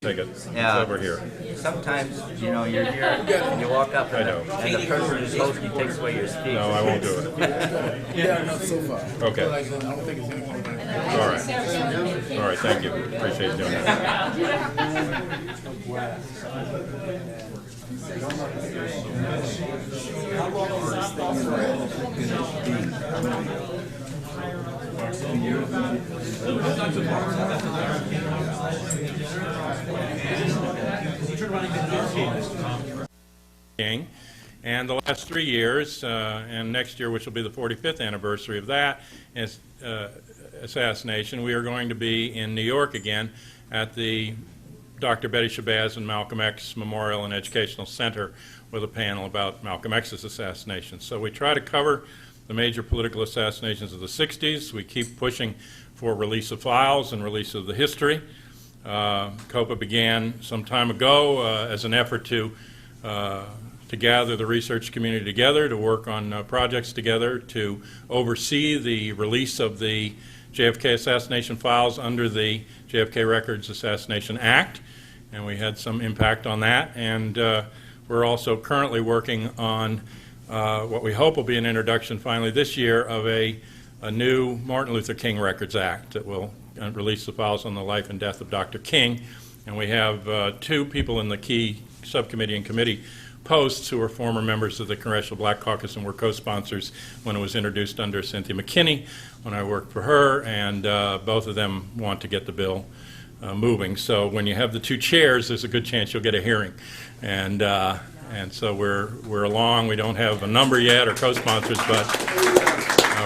Take it. Yeah. It's over here. Sometimes, you know, you're here and you walk up and, and the person who's hosting you takes away your speech. No, I won't do it. Yeah, not so far. Okay. I don't think it's anything. All right. All right, thank you. Appreciate you doing that. King. And the last 3 years, and next year, which will be the 45th anniversary of that assassination, we are going to be in New York again at the Dr. Betty Shabazz and Malcolm X Memorial and Educational Center with a panel about Malcolm X's assassination. So we try to cover the major political assassinations of the 60s. We keep pushing for release of files and release of the history. COPA began some time ago as an effort to gather the research community together, to work on projects together, to oversee the release of the JFK assassination files under the JFK Records Assassination Act, and we had some impact on that. And we're also currently working on what we hope will be an introduction finally this year of a new Martin Luther King Records Act that will release the files on the life and death of Dr. King. And we have two people in the key subcommittee and committee posts who are former members of the Congressional Black Caucus and were co-sponsors when it was introduced under Cynthia McKinney when I worked for her, and both of them want to get the bill moving. So when you have the two chairs, there's a good chance you'll get a hearing. And so we're along. We don't have a number yet or co-sponsors, but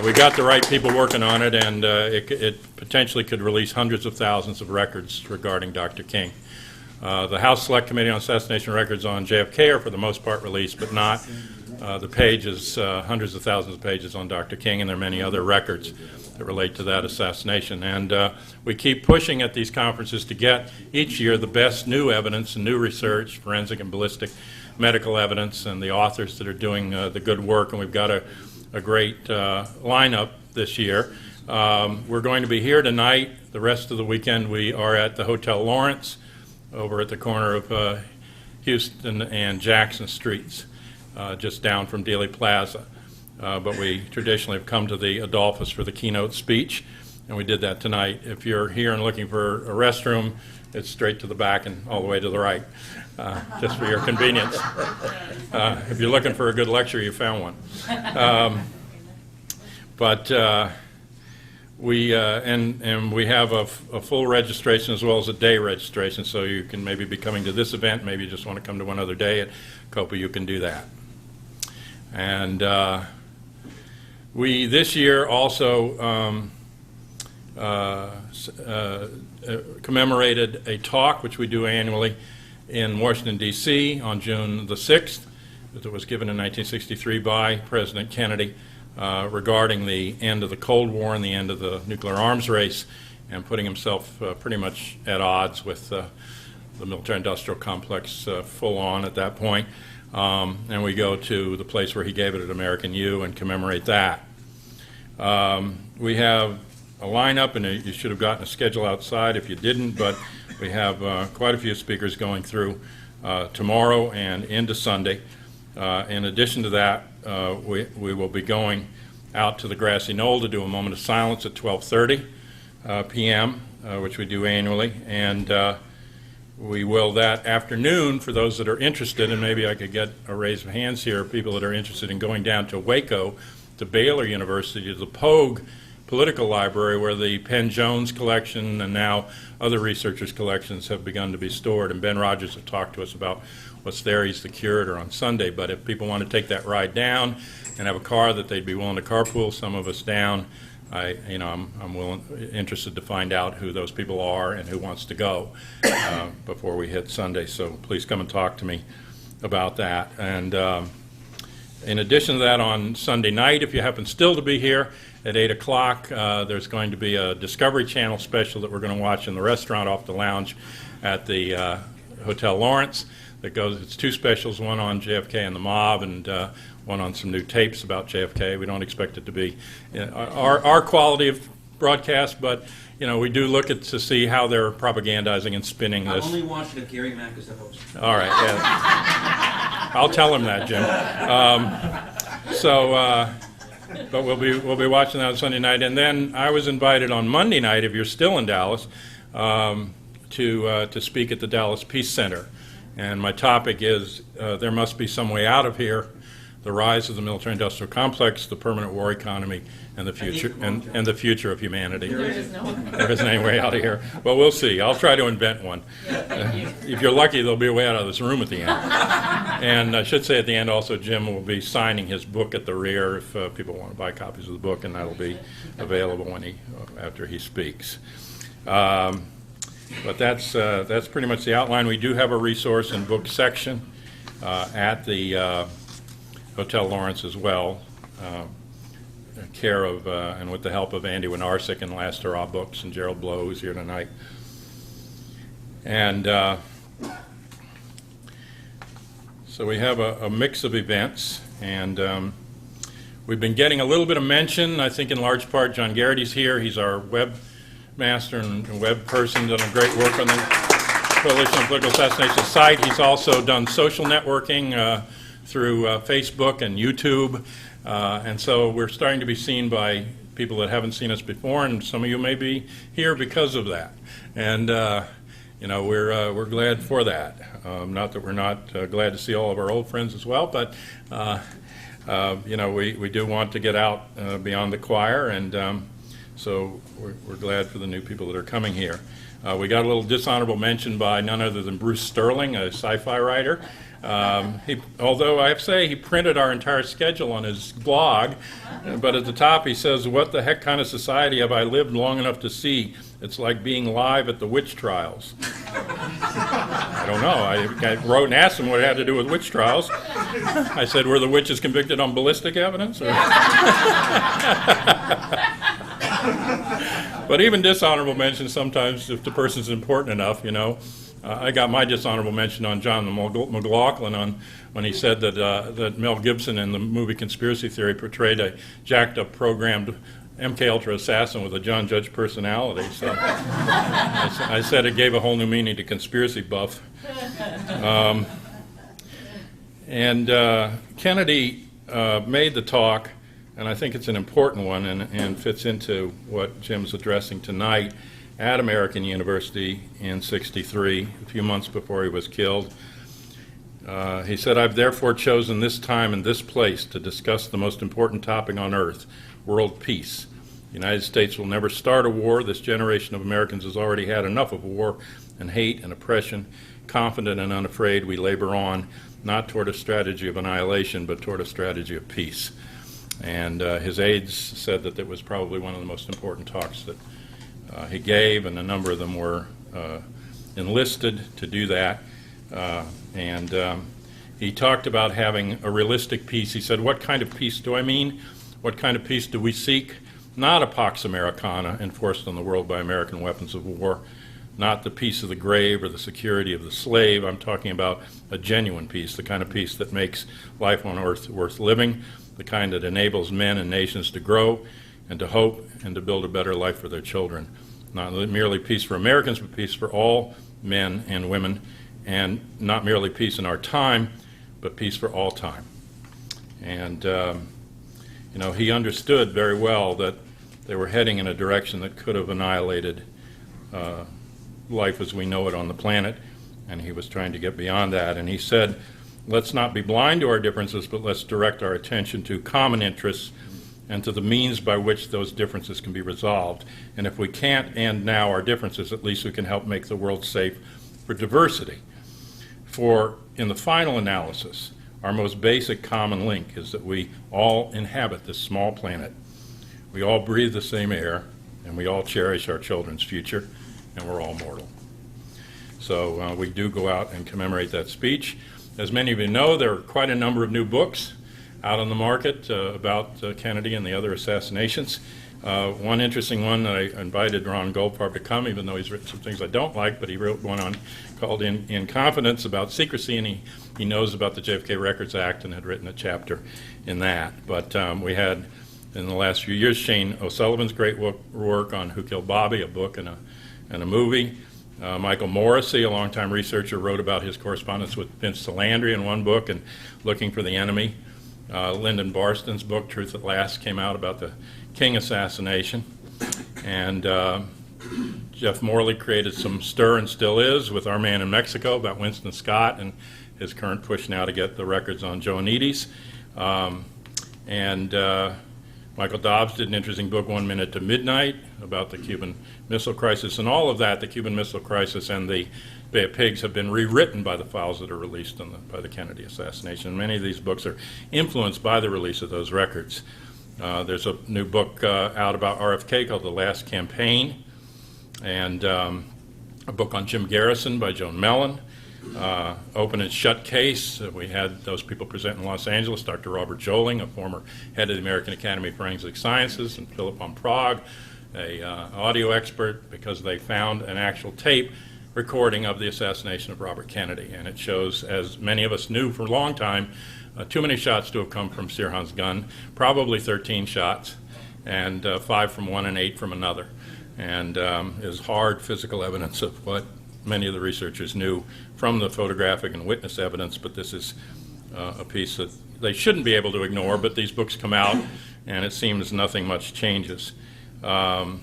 we got the right people working on it, and it potentially could release hundreds of thousands of records regarding Dr. King. The House Select Committee on Assassination Records on JFK are for the most part released, but not the pages, hundreds of thousands of pages on Dr. King, and there are many other records that relate to that assassination. And we keep pushing at these conferences to get each year the best new evidence and new research, forensic and ballistic medical evidence, and the authors that are doing the good work, and we've got a great lineup this year. We're going to be here tonight. The rest of the weekend we are at the Hotel Lawrence over at the corner of Houston and Jackson Streets, just down from Dealey Plaza. But we traditionally have come to the Adolphus for the keynote speech, and we did that tonight. If you're here and looking for a restroom, it's straight to the back and all the way to the right, just for your convenience. If you're looking for a good lecture, you found one. We have a full registration as well as a day registration, so you can maybe be coming to this event, maybe you just want to come to one other day at COPA, you can do that. And we this year also commemorated a talk which we do annually in Washington, D.C. on June the 6th, that was given in 1963 by President Kennedy, regarding the end of the Cold War and the end of the nuclear arms race, and putting himself pretty much at odds with the military-industrial complex full on at that point. And we go to the place where he gave it at American U and commemorate that. We have a lineup, and you should have gotten a schedule outside if you didn't, but we have quite a few speakers going through tomorrow and into Sunday. In addition to that, we will be going out to the grassy knoll to do a moment of silence at 12:30 p.m., which we do annually. And we will that afternoon, for those that are interested, and maybe I could get a raise of hands here, people that are interested in going down to Waco, to Baylor University, to the Pogue Political Library, where the Penn Jones collection and now other researchers' collections have begun to be stored. And Ben Rogers will talk to us about what's there. He's the curator on Sunday. But if people want to take that ride down and have a car that they'd be willing to carpool some of us down, I'm interested to find out who those people are and who wants to go before we hit Sunday. So please come and talk to me about that. And in addition to that, on Sunday night, if you happen still to be here at 8 o'clock, there's going to be a Discovery Channel special that we're going to watch in the restaurant off the lounge at the Hotel Lawrence. It's two specials, one on JFK and the mob, and one on some new tapes about JFK. We don't expect it to be our quality of broadcast, but we do look at to see how they're propagandizing and spinning I this. only watched if Gary Mack is the host. All right, yeah. I'll tell him that, Jim. But we'll be watching that on Sunday night, and then I was invited on Monday night, if you're still in Dallas, to speak at the Dallas Peace Center, and my topic is there must be some way out of here: the rise of the military-industrial complex, the permanent war economy, and the future and the future of humanity. There There isn't any way out of here. Well, we'll see. I'll try to invent one. If you're lucky, there'll be a way out of this room at the end. And I should say at the end also, Jim will be signing his book at the rear if people want to buy copies of the book, and that'll be available after he speaks. But that's pretty much the outline. We do have a resource and book section at the Hotel Lawrence as well, care of and with the help of Andy Winarsic and Last Hurrah Books and Gerald Blow, who's here tonight. And so we have a mix of events, and we've been getting a little bit of mention. I think in large part John Garrity's here. He's our webmaster and web person, done a great work on the Coalition on Political Assassination site. He's also done social networking through Facebook and YouTube, and so we're starting to be seen by people that haven't seen us before, and some of you may be here because of that. And we're glad for that. Not that we're not glad to see all of our old friends as well, but we do want to get out beyond the choir, and so we're glad for the new people that are coming here. We got a little dishonorable mention by none other than Bruce Sterling, a sci-fi writer. Although I have to say he printed our entire schedule on his blog, but at the top he says, "What the heck kind of society have I lived long enough to see? It's like being live at the witch trials." I don't know. I wrote and asked him what it had to do with witch trials. I said, "Were the witches convicted on ballistic evidence?" But even dishonorable mention sometimes, if the person's important enough, I got my dishonorable mention on John McLaughlin when he said that Mel Gibson in the movie Conspiracy Theory portrayed a jacked-up programmed MKUltra assassin with a John Judge personality. So I said it gave a whole new meaning to conspiracy buff. Kennedy made the talk, and I think it's an important one and fits into what Jim's addressing tonight, at American University in '63, a few months before he was killed. He said, "I've therefore chosen this time and this place to discuss the most important topic on earth, world peace. The United States will never start a war. This generation of Americans has already had enough of war and hate and oppression. Confident and unafraid, we labor on, not toward a strategy of annihilation, but toward a strategy of peace." And his aides said that it was probably one of the most important talks that he gave, and a number of them were enlisted to do that. He talked about having a realistic peace. He said, "What kind of peace do I mean? What kind of peace do we seek? Not a Pax Americana enforced on the world by American weapons of war, not the peace of the grave or the security of the slave. I'm talking about a genuine peace, the kind of peace that makes life on earth worth living, the kind that enables men and nations to grow and to hope and to build a better life for their children. Not merely peace for Americans, but peace for all men and women, and not merely peace in our time, but peace for all time." And he understood very well that they were heading in a direction that could have annihilated life as we know it on the planet, and he was trying to get beyond that. And he said, "Let's not be blind to our differences, but let's direct our attention to common interests and to the means by which those differences can be resolved. And if we can't end now our differences, at least we can help make the world safe for diversity. For in the final analysis, our most basic common link is that we all inhabit this small planet. We all breathe the same air, and we all cherish our children's future, and we're all mortal." So we do go out and commemorate that speech. As many of you know, there are quite a number of new books out on the market about Kennedy and the other assassinations. One interesting one, I invited Ron Goldfarb to come, even though he's written some things I don't like, but he wrote one called In Confidence about secrecy, and he knows about the JFK Records Act and had written a chapter in that. But we had in the last few years. Shane O'Sullivan's great work on Who Killed Bobby, a book and a movie. Michael Morrissey, a longtime researcher, wrote about his correspondence with Vince Salandri in one book and Looking for the Enemy. Lyndon Barston's book, Truth at Last, came out about the King assassination. And Jeff Morley created some stir and still is with Our Man in Mexico about Winston Scott and his current push now to get the records on Joanides. Michael Dobbs did an interesting book, 1 Minute to Midnight, about the Cuban Missile Crisis. And all of that, the Cuban Missile Crisis and the Bay of Pigs, have been rewritten by the files that are released by the Kennedy assassination. And many of these books are influenced by the release of those records. There's a new book out about RFK called The Last Campaign, and a book on Jim Garrison by Joan Mellon. Open and Shut Case. We had those people present in Los Angeles, Dr. Robert Joling, a former head of the American Academy of Forensic Sciences, and Philip von Prague, a audio expert, because they found an actual tape recording of the assassination of Robert Kennedy. And it shows, as many of us knew for a long time, too many shots to have come from Sirhan's gun, probably 13 shots, and 5 from one and 8 from another. And is hard physical evidence of what many of the researchers knew from the photographic and witness evidence, but this is a piece that they shouldn't be able to ignore, but these books come out, and it seems nothing much changes. Wesley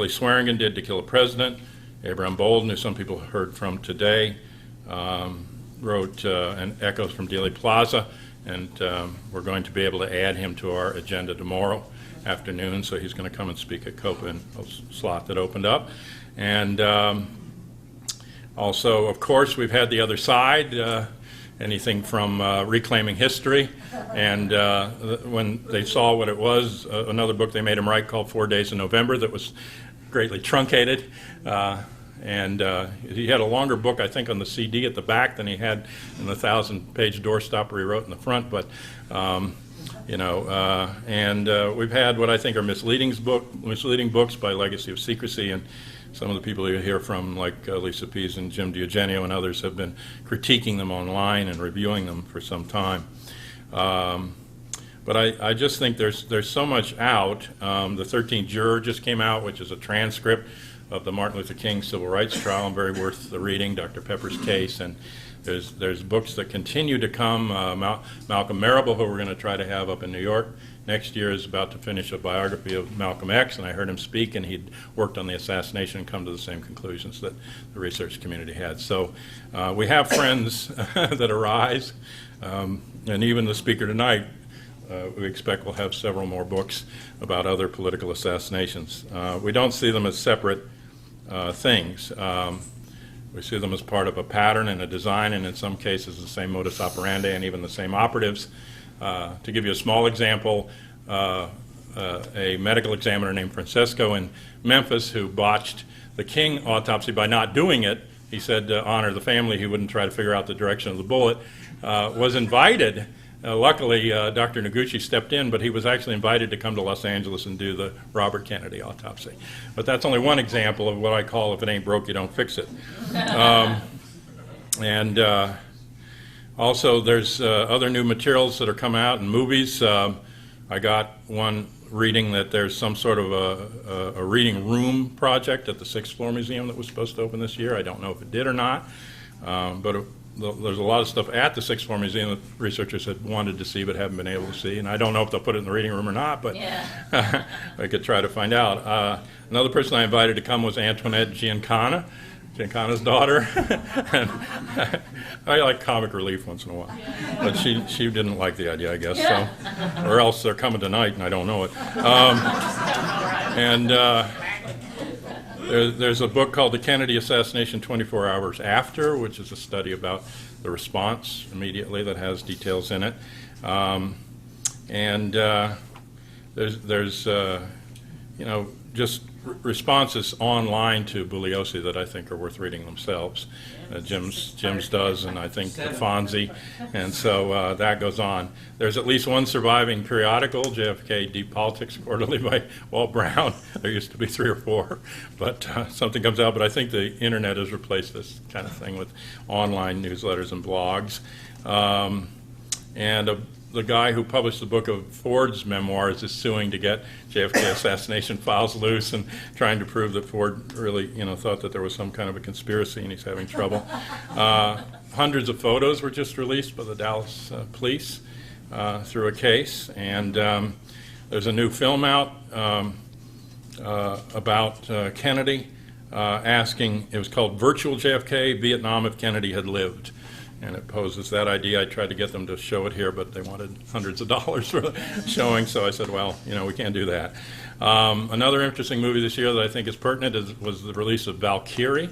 Swearingen did To Kill a President. Abraham Bolden, who some people heard from today, wrote an Echoes from Dealey Plaza, and we're going to be able to add him to our agenda tomorrow afternoon, so he's going to come and speak at COPA in a slot that opened up. And also, of course, we've had the other side, anything from reclaiming history, and when they saw what it was, another book they made him write called 4 Days in November that was greatly truncated, and he had a longer book, I think, on the CD at the back than he had in the 1,000-page doorstopper he wrote in the front, but we've had what I think are misleading books by Legacy of Secrecy, and some of the people you hear from, like Lisa Pease and Jim Diogenio and others, have been critiquing them online and reviewing them for some time. But I just think there's so much out. The 13th Juror just came out, which is a transcript of the Martin Luther King Civil Rights Trial, and very worth the reading, Dr. Pepper's case. And there's books that continue to come. Malcolm Marable, who we're going to try to have up in New York next year, is about to finish a biography of Malcolm X, and I heard him speak, and he'd worked on the assassination and come to the same conclusions that the research community had. So we have friends that arise, and even the speaker tonight, we expect will have several more books about other political assassinations. We don't see them as separate things. We see them as part of a pattern and a design, and in some cases the same modus operandi and even the same operatives. To give you a small example, a medical examiner named Francesco in Memphis, who botched the King autopsy by not doing it, he said to honor the family, he wouldn't try to figure out the direction of the bullet, was invited. Luckily, Dr. Noguchi stepped in, but he was actually invited to come to Los Angeles and do the Robert Kennedy autopsy. But that's only one example of what I call, if it ain't broke, you don't fix it. Also, there's other new materials that are coming out in movies. I got one reading that there's some sort of a reading room project at the 6th Floor Museum that was supposed to open this year. I don't know if it did or not, but there's a lot of stuff at the 6th Floor Museum that researchers had wanted to see but haven't been able to see, and I don't know if they'll put it in the reading room or not, but yeah. I could try to find out. Another person I invited to come was Antoinette Giancana, Giancana's daughter. And I like comic relief once in a while, but she didn't like the idea, I guess, so, or else they're coming tonight and I don't know it. There's a book called The Kennedy Assassination 24 Hours After, which is a study about the response immediately that has details in it. There's just responses online to Bugliosi that I think are worth reading themselves. Jim's does, and I think the Fonzie, and so that goes on. There's at least one surviving periodical, JFK Deep Politics Quarterly by Walt Brown. There used to be 3 or 4, but something comes out. But I think the internet has replaced this kind of thing with online newsletters and blogs. the guy who published the book of Ford's memoirs is suing to get JFK assassination files loose and trying to prove that Ford really, thought that there was some kind of a conspiracy and he's having trouble. Hundreds of photos were just released by the Dallas police through a case, and there's a new film out about Kennedy asking, it was called Virtual JFK, Vietnam if Kennedy had lived. And it poses that idea. I tried to get them to show it here, but they wanted hundreds of dollars for the showing, so I said, well, we can't do that. Another interesting movie this year that I think is pertinent was the release of Valkyrie,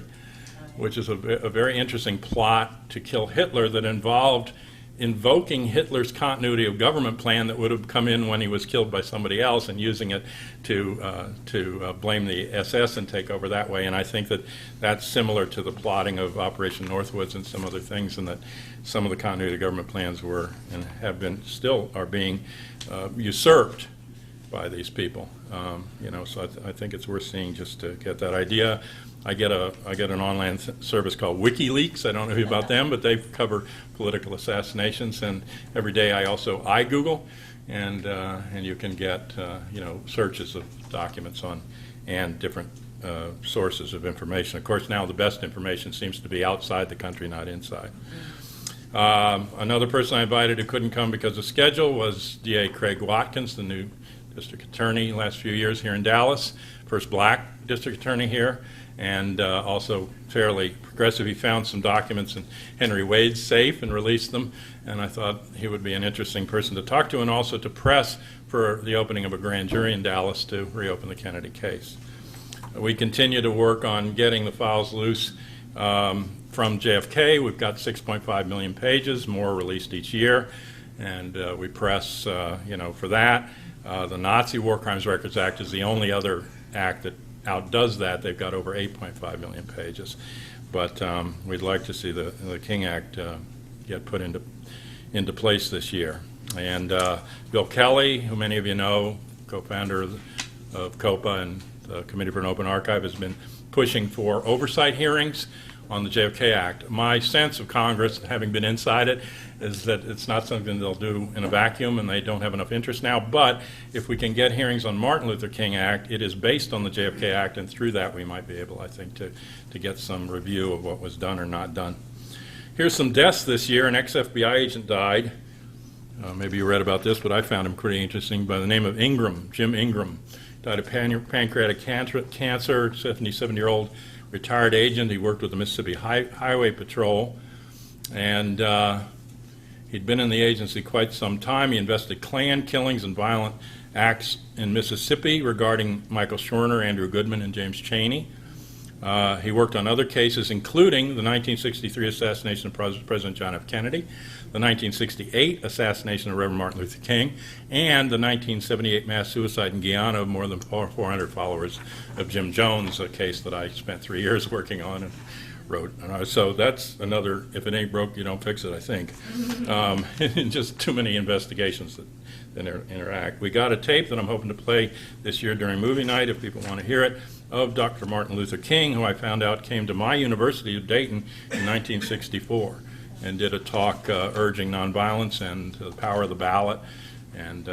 which is a very interesting plot to kill Hitler that involved invoking Hitler's continuity of government plan that would have come in when he was killed by somebody else and using it to blame the SS and take over that way. And I think that that's similar to the plotting of Operation Northwoods and some other things, and that some of the continuity of government plans were and have been still are being usurped by these people. So I think it's worth seeing just to get that idea. I get an online service called WikiLeaks. I don't know about them, but they cover political assassinations. And every day I Google, and you can get searches of documents on and different sources of information. Of course, now the best information seems to be outside the country, not inside. Another person I invited who couldn't come because of schedule was DA Craig Watkins, the new district attorney last few years here in Dallas, first black district attorney here, and also fairly progressive. He found some documents in Henry Wade's safe and released them, and I thought he would be an interesting person to talk to and also to press for the opening of a grand jury in Dallas to reopen the Kennedy case. We continue to work on getting the files loose from JFK. We've got 6.5 million pages, more released each year, and we press for that. The Nazi War Crimes Records Act is the only other act that outdoes that. They've got over 8.5 million pages. But we'd like to see the King Act get put into place this year. And Bill Kelly, who many of you know, co-founder of COPA and the Committee for an Open Archive, has been pushing for oversight hearings on the JFK Act. My sense of Congress, having been inside it, is that it's not something they'll do in a vacuum, and they don't have enough interest now. But if we can get hearings on Martin Luther King Act, it is based on the JFK Act, and through that we might be able, I think, to get some review of what was done or not done. Here's some deaths this year. An ex-FBI agent died. Maybe you read about this, but I found him pretty interesting, by the name of Ingram, Jim Ingram. Died of pancreatic cancer, 77-year-old retired agent. He worked with the Mississippi Highway Patrol, and he'd been in the agency quite some time. He investigated Klan killings and violent acts in Mississippi regarding Michael Schwerner, Andrew Goodman, and James Chaney. He worked on other cases, including the 1963 assassination of President John F. Kennedy, the 1968 assassination of Reverend Martin Luther King, and the 1978 mass suicide in Guyana of more than 400 followers of Jim Jones, a case that I spent 3 years working on and wrote. So that's another, if it ain't broke, you don't fix it, I think. Just too many investigations that interact. We got a tape that I'm hoping to play this year during movie night, if people want to hear it, of Dr. Martin Luther King, who I found out came to my University of Dayton in 1964 and did a talk urging nonviolence and the power of the ballot, and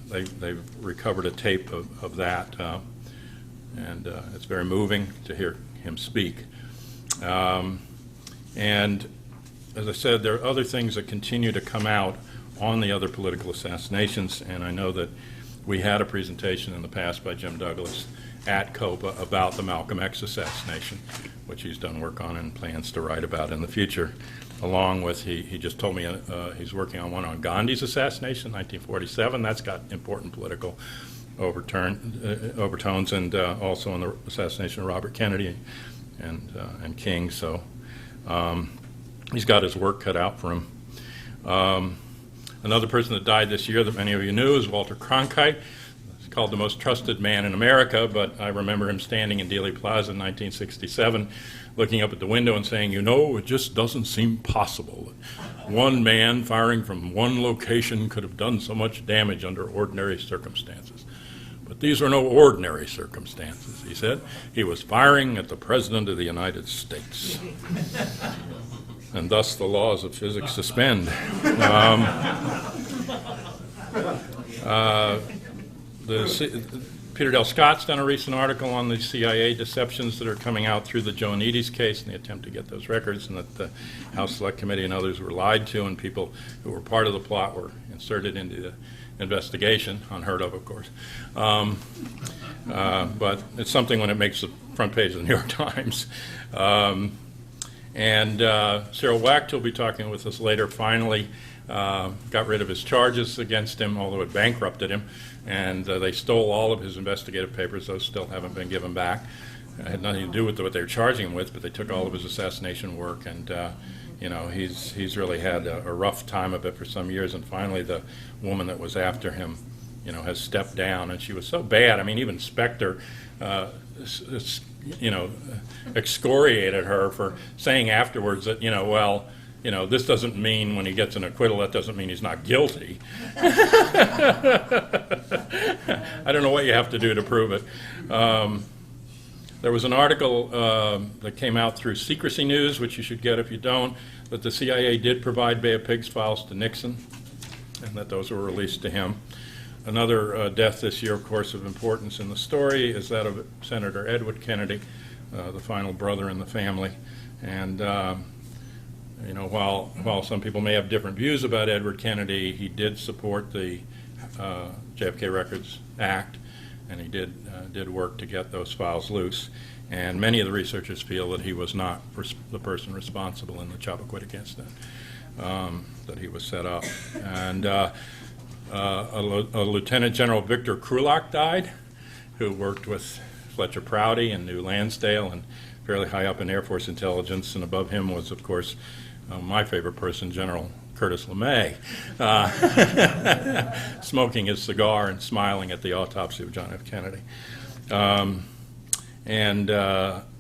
they've recovered a tape of that, and it's very moving to hear him speak. And as I said, there are other things that continue to come out on the other political assassinations, and I know that we had a presentation in the past by Jim Douglas at COPA about the Malcolm X assassination, which he's done work on and plans to write about in the future, along with, he just told me he's working on one on Gandhi's assassination, 1947. That's got important political overtones, and also on the assassination of Robert Kennedy and King. So he's got his work cut out for him. Another person that died this year that many of you knew is Walter Cronkite. He's called the most trusted man in America, but I remember him standing in Dealey Plaza in 1967, looking up at the window and saying, you know, it just doesn't seem possible that one man firing from one location could have done so much damage under ordinary circumstances. But these are no ordinary circumstances, he said. He was firing at the President of the United States. And thus the laws of physics suspend. Peter Del Scott's done a recent article on the CIA deceptions that are coming out through the Joanides case and the attempt to get those records, and that the House Select Committee and others were lied to, and people who were part of the plot were inserted into the investigation, unheard of course. But it's something when it makes the front page of the New York Times. Cyril Wecht, who'll be talking with us later, finally got rid of his charges against him, although it bankrupted him, and they stole all of his investigative papers. Those still haven't been given back. It had nothing to do with what they were charging him with, but they took all of his assassination work, and he's really had a rough time of it for some years, and finally the woman that was after him has stepped down, and she was so bad. I mean, even Spectre excoriated her for saying afterwards that, this doesn't mean when he gets an acquittal, that doesn't mean he's not guilty. I don't know what you have to do to prove it. There was an article that came out through Secrecy News, which you should get if you don't, that the CIA did provide Bay of Pigs files to Nixon, and that those were released to him. Another death this year, of course, of importance in the story is that of Senator Edward Kennedy, the final brother in the family. And while some people may have different views about Edward Kennedy, he did support the JFK Records Act, and he did work to get those files loose. And many of the researchers feel that he was not the person responsible in the Chappaquiddick incident, that he was set up. And a Lieutenant General Victor Krulak died, who worked with Fletcher Prouty and knew Lansdale and fairly high up in Air Force intelligence. And above him was, of course, my favorite person, General Curtis LeMay, smoking his cigar and smiling at the autopsy of John F. Kennedy.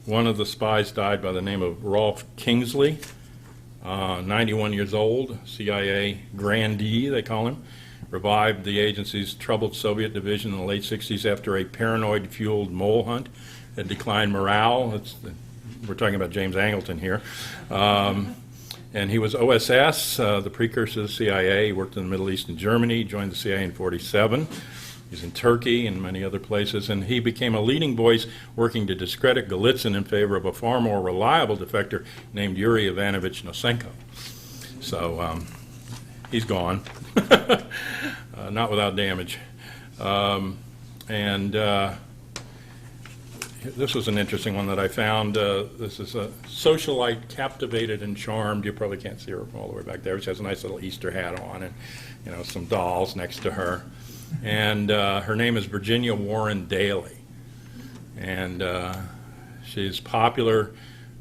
One of the spies died by the name of Rolf Kingsley, 91 years old, CIA grandee, they call him. Revived the agency's troubled Soviet division in the late 60s after a paranoid-fueled mole hunt had declined morale. We're talking about James Angleton here. And he was OSS, the precursor to the CIA. He worked in the Middle East and Germany, joined the CIA in '47. He's in Turkey and many other places, and he became a leading voice working to discredit Golitsyn in favor of a far more reliable defector named Yuri Ivanovich Nosenko. So he's gone, not without damage. This was an interesting one that I found. This is a socialite, captivated and charmed. You probably can't see her from all the way back there. She has a nice little Easter hat on and some dolls next to her. And her name is Virginia Warren Daly. And she's popular,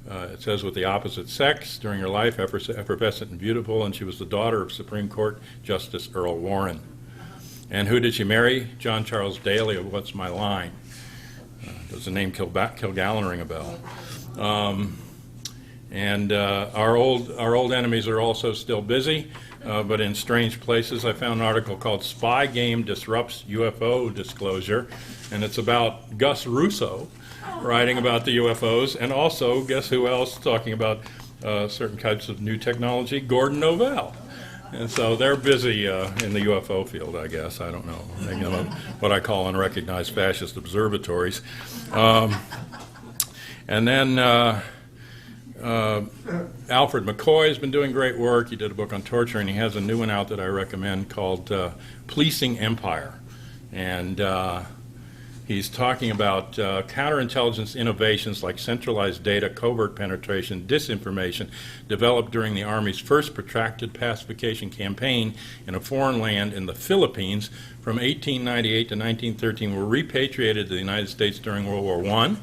it says, with the opposite sex during her life, effervescent and beautiful, and she was the daughter of Supreme Court Justice Earl Warren. And who did she marry? John Charles Daly of What's My Line? Does the name Kilgallen ring a bell? Our old enemies are also still busy, but in strange places. I found an article called "Spy Game Disrupts UFO Disclosure," and it's about Gus Russo writing about the UFOs, and also, guess who else talking about certain types of new technology? Gordon Novell. And so they're busy in the UFO field, I guess. I don't know. They have what I call unrecognized fascist observatories. And then Alfred McCoy has been doing great work. He did a book on torture, and he has a new one out that I recommend called Policing Empire. And he's talking about counterintelligence innovations like centralized data, covert penetration, disinformation developed during the Army's first protracted pacification campaign in a foreign land in the Philippines from 1898 to 1913 were repatriated to the United States during World War I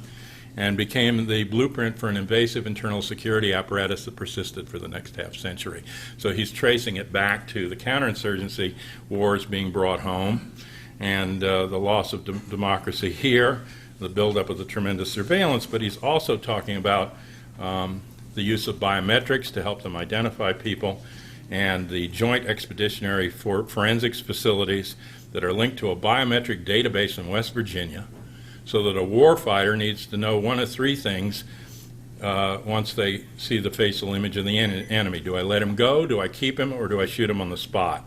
and became the blueprint for an invasive internal security apparatus that persisted for the next half century. So he's tracing it back to the counterinsurgency wars being brought home, and the loss of democracy here, the buildup of the tremendous surveillance, but he's also talking about the use of biometrics to help them identify people, and the joint expeditionary forensics facilities that are linked to a biometric database in West Virginia, so that a warfighter needs to know one of three things once they see the facial image of the enemy. Do I let him go, do I keep him, or do I shoot him on the spot?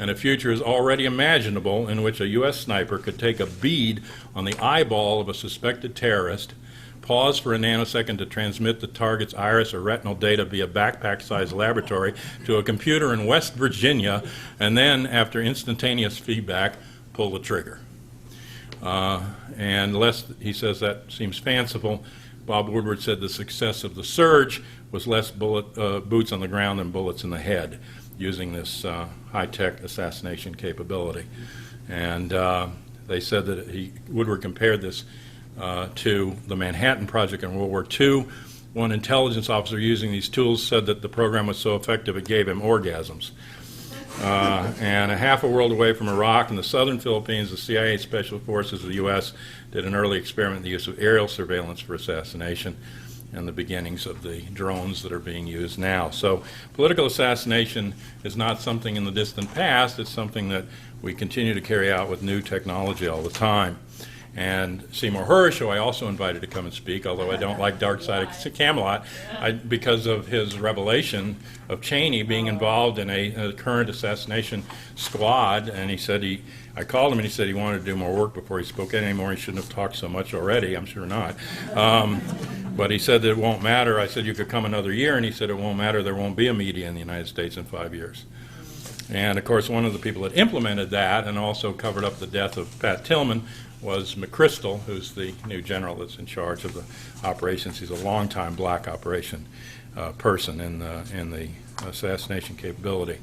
and a future is already imaginable in which a U.S. sniper could take a bead on the eyeball of a suspected terrorist, pause for a nanosecond to transmit the target's iris or retinal data via backpack-sized laboratory to a computer in West Virginia, and then, after instantaneous feedback, pull the trigger. And less, he says that seems fanciful. Bob Woodward said the success of the surge was less boots on the ground than bullets in the head, using this high-tech assassination capability. And they said that Woodward compared this to the Manhattan Project in World War II. One intelligence officer using these tools said that the program was so effective it gave him orgasms. And a half a world away from Iraq in the southern Philippines, the CIA Special Forces of the U.S. did an early experiment in the use of aerial surveillance for assassination, and the beginnings of the drones that are being used now. So political assassination is not something in the distant past. It's something that we continue to carry out with new technology all the time. And Seymour Hersh, who I also invited to come and speak, although I don't like Dark Side of Camelot, because of his revelation of Cheney being involved in a current assassination squad, and he said I called him and he said he wanted to do more work before he spoke anymore. He shouldn't have talked so much already, I'm sure not. But he said that it won't matter. I said you could come another year, and he said it won't matter, there won't be a media in the United States in 5 years. And of course, one of the people that implemented that and also covered up the death of Pat Tillman was McChrystal, who's the new general that's in charge of the operations. He's a longtime black operation person in the assassination capability.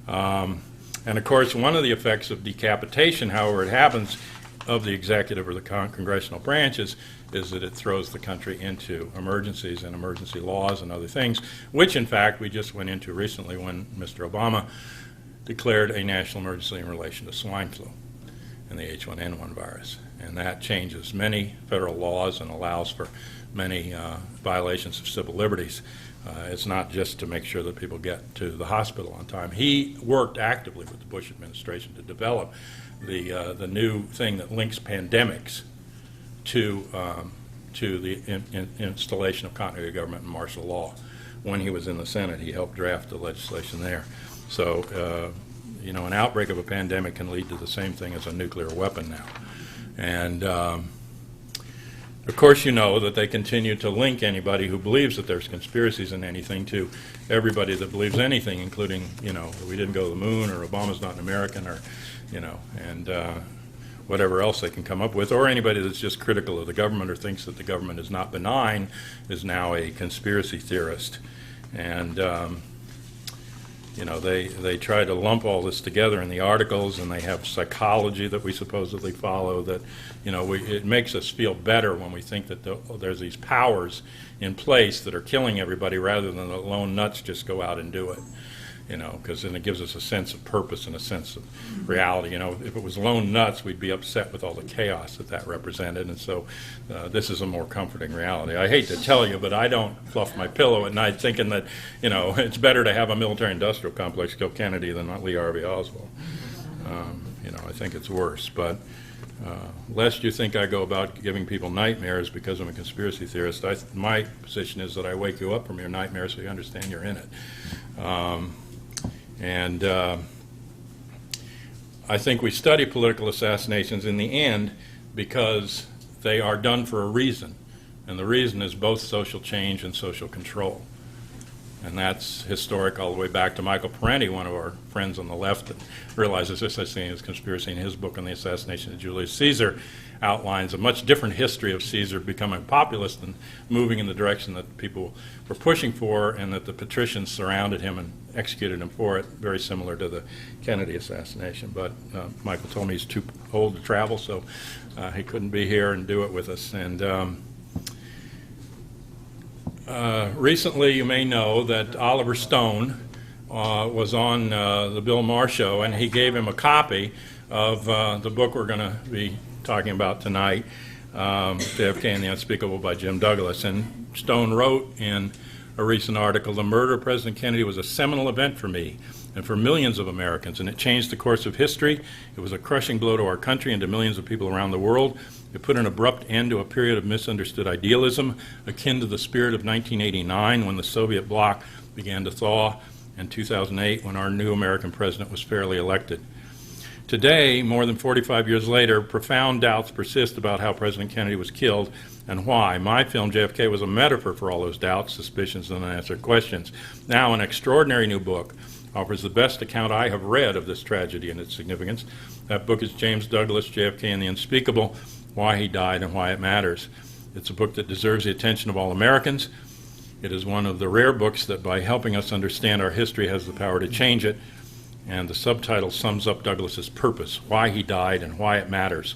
And of course, one of the effects of decapitation, however it happens, of the executive or the congressional branches is that it throws the country into emergencies and emergency laws and other things, which in fact we just went into recently when Mr. Obama declared a national emergency in relation to swine flu and the H1N1 virus. And that changes many federal laws and allows for many violations of civil liberties. It's not just to make sure that people get to the hospital on time. He worked actively with the Bush administration to develop the new thing that links pandemics to the installation of continuity of government and martial law. When he was in the Senate, he helped draft the legislation there. So, you know, an outbreak of a pandemic can lead to the same thing as a nuclear weapon now. And of course, you know that they continue to link anybody who believes that there's conspiracies in anything to everybody that believes anything, including, you know, we didn't go to the moon, or Obama's not an American, or, you know, and whatever else they can come up with, or anybody that's just critical of the government or thinks that the government is not benign is now a conspiracy theorist. And you know, they try to lump all this together in the articles, and they have psychology that we supposedly follow that, you know, it makes us feel better when we think that there's these powers in place that are killing everybody rather than the lone nuts just go out and do it, you know, because then it gives us a sense of purpose and a sense of reality. You know, if it was lone nuts, we'd be upset with all the chaos that represented, and so this is a more comforting reality. I hate to tell you, but I don't fluff my pillow at night thinking that, you know, it's better to have a military-industrial complex kill Kennedy than Lee Harvey Oswald. You know, I think it's worse, but lest you think I go about giving people nightmares because I'm a conspiracy theorist, my position is that I wake you up from your nightmare so you understand you're in it. And I think we study political assassinations in the end because they are done for a reason, and the reason is both social change and social control. And that's historic all the way back to Michael Parenti, one of our friends on the left that realizes there's such thing as conspiracy. In his book on the assassination of Julius Caesar outlines a much different history of Caesar becoming populist and moving in the direction that people were pushing for, and that the patricians surrounded him and executed him for it, very similar to the Kennedy assassination. But Michael told me he's too old to travel, so he couldn't be here and do it with us. And recently, you may know that Oliver Stone was on the Bill Maher show, and he gave him a copy of the book we're going to be talking about tonight, JFK and the Unspeakable by Jim Douglas. And Stone wrote in a recent article, "The murder of President Kennedy was a seminal event for me and for millions of Americans, and it changed the course of history. It was a crushing blow to our country and to millions of people around the world. It put an abrupt end to a period of misunderstood idealism, akin to the spirit of 1989 when the Soviet bloc began to thaw and 2008 when our new American president was fairly elected. Today, more than 45 years later, profound doubts persist about how President Kennedy was killed and why. My film, JFK, was a metaphor for all those doubts, suspicions, and unanswered questions. Now, an extraordinary new book offers the best account I have read of this tragedy and its significance. That book is James Douglas, JFK and the Unspeakable, Why He Died and Why It Matters. It's a book that deserves the attention of all Americans. It is one of the rare books that, by helping us understand our history, has the power to change it. And the subtitle sums up Douglas's purpose, why he died and why it matters.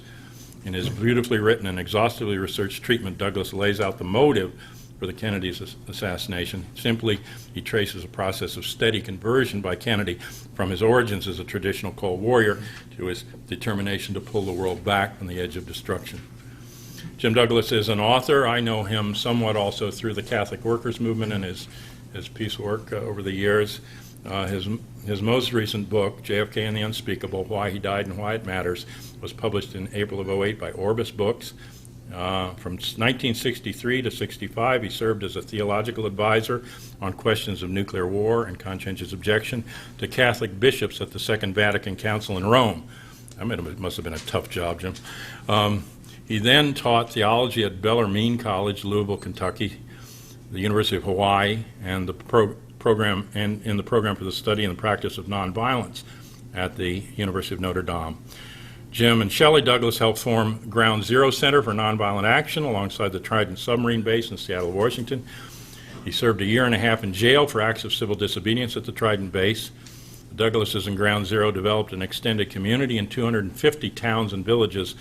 In his beautifully written and exhaustively researched treatment, Douglas lays out the motive for the Kennedy's assassination. Simply, he traces a process of steady conversion by Kennedy from his origins as a traditional cold warrior to his determination to pull the world back from the edge of destruction. Jim Douglas is an author. I know him somewhat also through the Catholic Workers Movement and his peace work over the years. His most recent book, JFK and the Unspeakable, Why He Died and Why It Matters, was published in April of '08 by Orbis Books. From 1963 to '65, he served as a theological advisor on questions of nuclear war and conscientious objection to Catholic bishops at the Second Vatican Council in Rome. I mean, it must have been a tough job, Jim. He then taught theology at Bellarmine College, Louisville, Kentucky, the University of Hawaii, and in the program for the study and the practice of nonviolence at the University of Notre Dame. Jim and Shelley Douglas helped form Ground Zero Center for Nonviolent Action alongside the Trident submarine base in Seattle, Washington. He served a year and a half in jail for acts of civil disobedience at the Trident base. The Douglases and Ground Zero developed an extended community in 250 towns and villages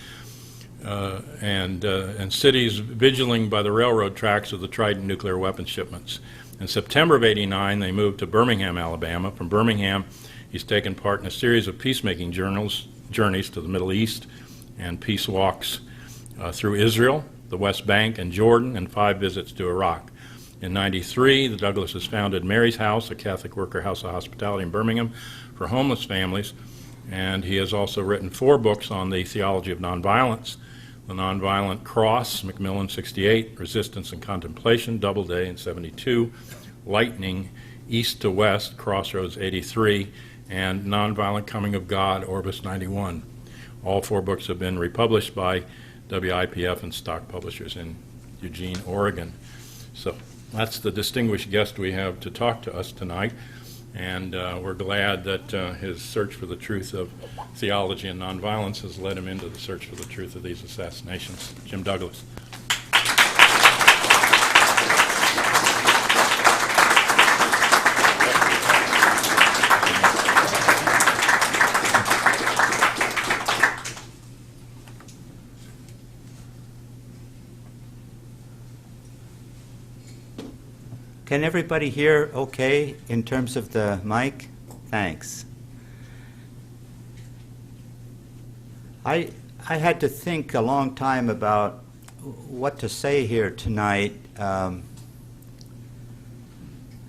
and cities vigiling by the railroad tracks of the Trident nuclear weapons shipments. In September of '89, they moved to Birmingham, Alabama. From Birmingham, he's taken part in a series of peacemaking journeys to the Middle East and peace walks through Israel, the West Bank, and Jordan, and 5 visits to Iraq. In '93, the Douglases founded Mary's House, a Catholic worker house of hospitality in Birmingham for homeless families, and he has also written 4 books on the theology of nonviolence: The Nonviolent Cross, Macmillan, '68, Resistance and Contemplation, Doubleday in '72, Lightning, East to West, Crossroads, '83, and Nonviolent Coming of God, Orbis, '91. All 4 books have been republished by WIPF and Stock Publishers in Eugene, Oregon. So that's the distinguished guest we have to talk to us tonight, and we're glad that his search for the truth of theology and nonviolence has led him into the search for the truth of these assassinations. Jim Douglas. Can everybody hear okay in terms of the mic? Thanks. I had to think a long time about what to say here tonight. I'm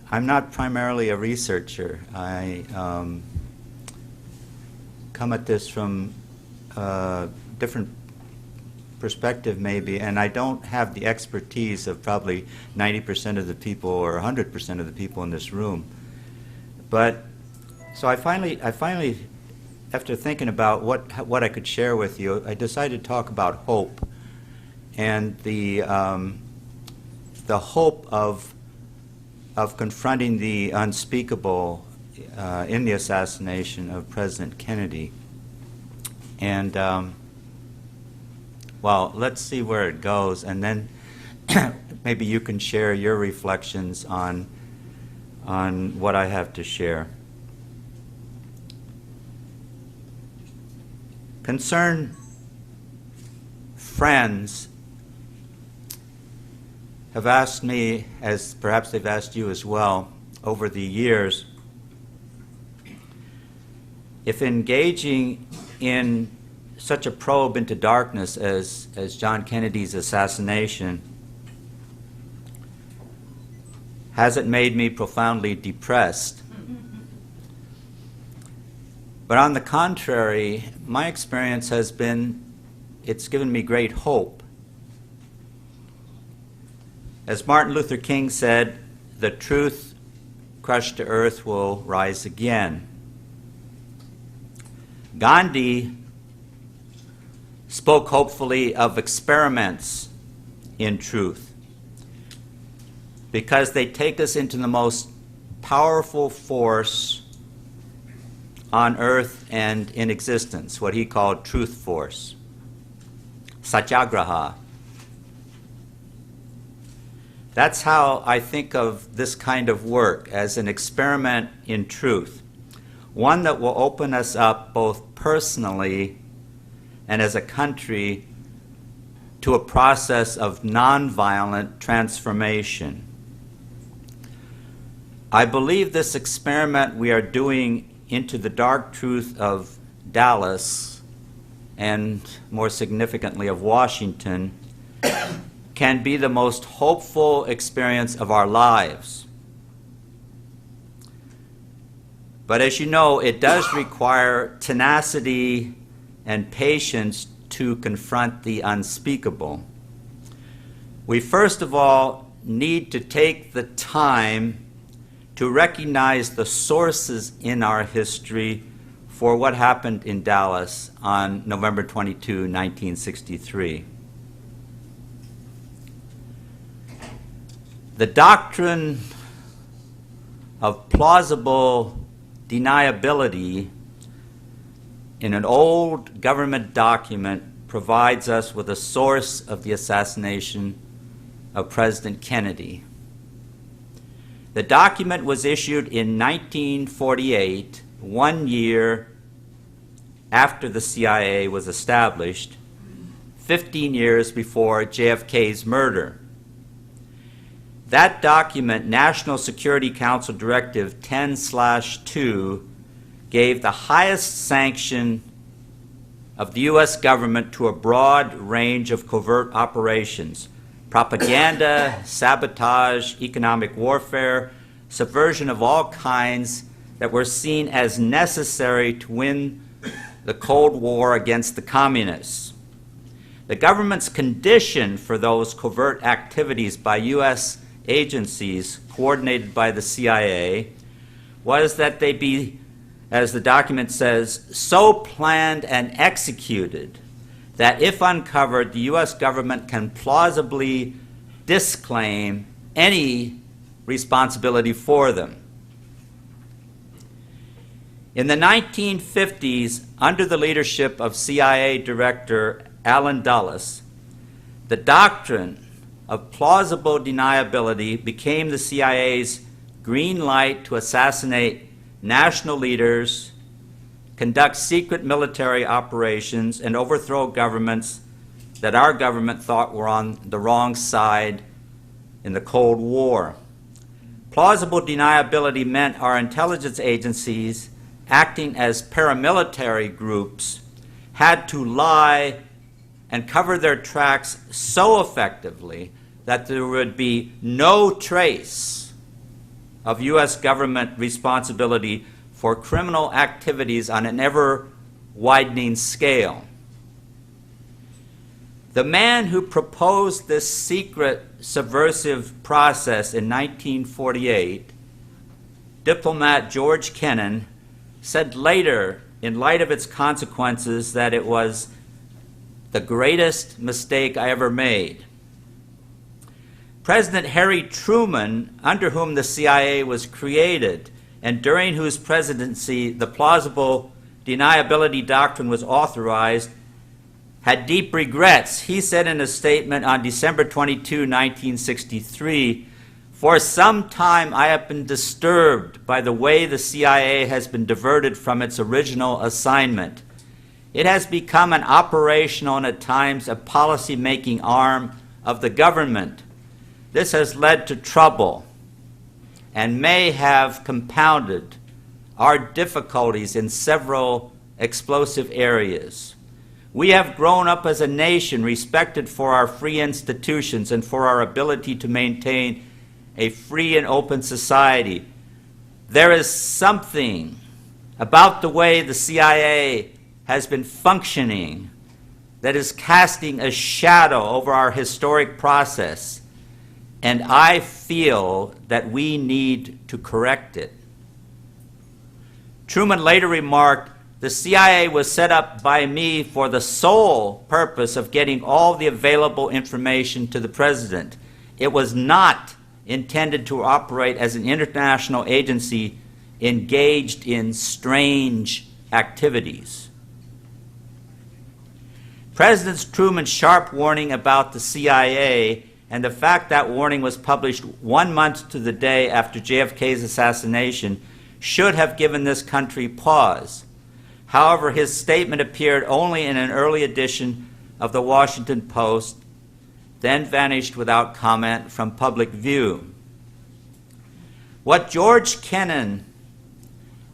not primarily a researcher. I come at this from a different perspective maybe, and I don't have the expertise of probably 90% of the people or 100% of the people in this room. But so I finally, after thinking about what I could share with you, I decided to talk about hope and the hope of confronting the unspeakable in the assassination of President Kennedy. And well, let's see where it goes, and then maybe you can share your reflections on what I have to share. Concerned friends have asked me, as perhaps they've asked you as well, over the years, if engaging in such a probe into darkness as John Kennedy's assassination, has it made me profoundly depressed? But on the contrary, my experience has been, it's given me great hope. As Martin Luther King said, the truth crushed to earth will rise again. Gandhi spoke hopefully of experiments in truth because they take us into the most powerful force on earth and in existence, what he called truth force, satyagraha. That's how I think of this kind of work, as an experiment in truth, one that will open us up both personally and as a country to a process of nonviolent transformation. I believe this experiment we are doing into the dark truth of Dallas, and more significantly of Washington, can be the most hopeful experience of our lives. But as you know, it does require tenacity and patience to confront the unspeakable. We first of all need to take the time to recognize the sources in our history for what happened in Dallas on November 22, 1963. The doctrine of plausible deniability in an old government document provides us with a source of the assassination of President Kennedy. The document was issued in 1948, 1 year after the CIA was established, 15 years before JFK's murder. That document, National Security Council Directive 10/2, gave the highest sanction of the U.S. government to a broad range of covert operations: propaganda, sabotage, economic warfare, subversion of all kinds that were seen as necessary to win the Cold War against the communists. The government's condition for those covert activities by U.S. agencies coordinated by the CIA was that they be, as the document says, so planned and executed that if uncovered, the U.S. government can plausibly disclaim any responsibility for them. In the 1950s, under the leadership of CIA Director Allen Dulles, the doctrine of plausible deniability became the CIA's green light to assassinate national leaders, conduct secret military operations, and overthrow governments that our government thought were on the wrong side in the Cold War. Plausible deniability meant our intelligence agencies, acting as paramilitary groups, had to lie and cover their tracks so effectively that there would be no trace of U.S. government responsibility for criminal activities on an ever-widening scale. The man who proposed this secret subversive process in 1948, diplomat George Kennan, said later, in light of its consequences, that it was the greatest mistake I ever made. President Harry Truman, under whom the CIA was created, and during whose presidency the plausible deniability doctrine was authorized, had deep regrets. He said in a statement on December 22, 1963, "For some time I have been disturbed by the way the CIA has been diverted from its original assignment. It has become an operational and at times a policy-making arm of the government. This has led to trouble and may have compounded our difficulties in several explosive areas. We have grown up as a nation respected for our free institutions and for our ability to maintain a free and open society. There is something about the way the CIA has been functioning that is casting a shadow over our historic process. and I feel that we need to correct it. Truman later remarked, "The CIA was set up by me for the sole purpose of getting all the available information to the president. It was not intended to operate as an international agency engaged in strange activities." President Truman's sharp warning about the CIA and the fact that warning was published 1 month to the day after JFK's assassination should have given this country pause. However, his statement appeared only in an early edition of the Washington Post, then vanished without comment from public view. What George Kennan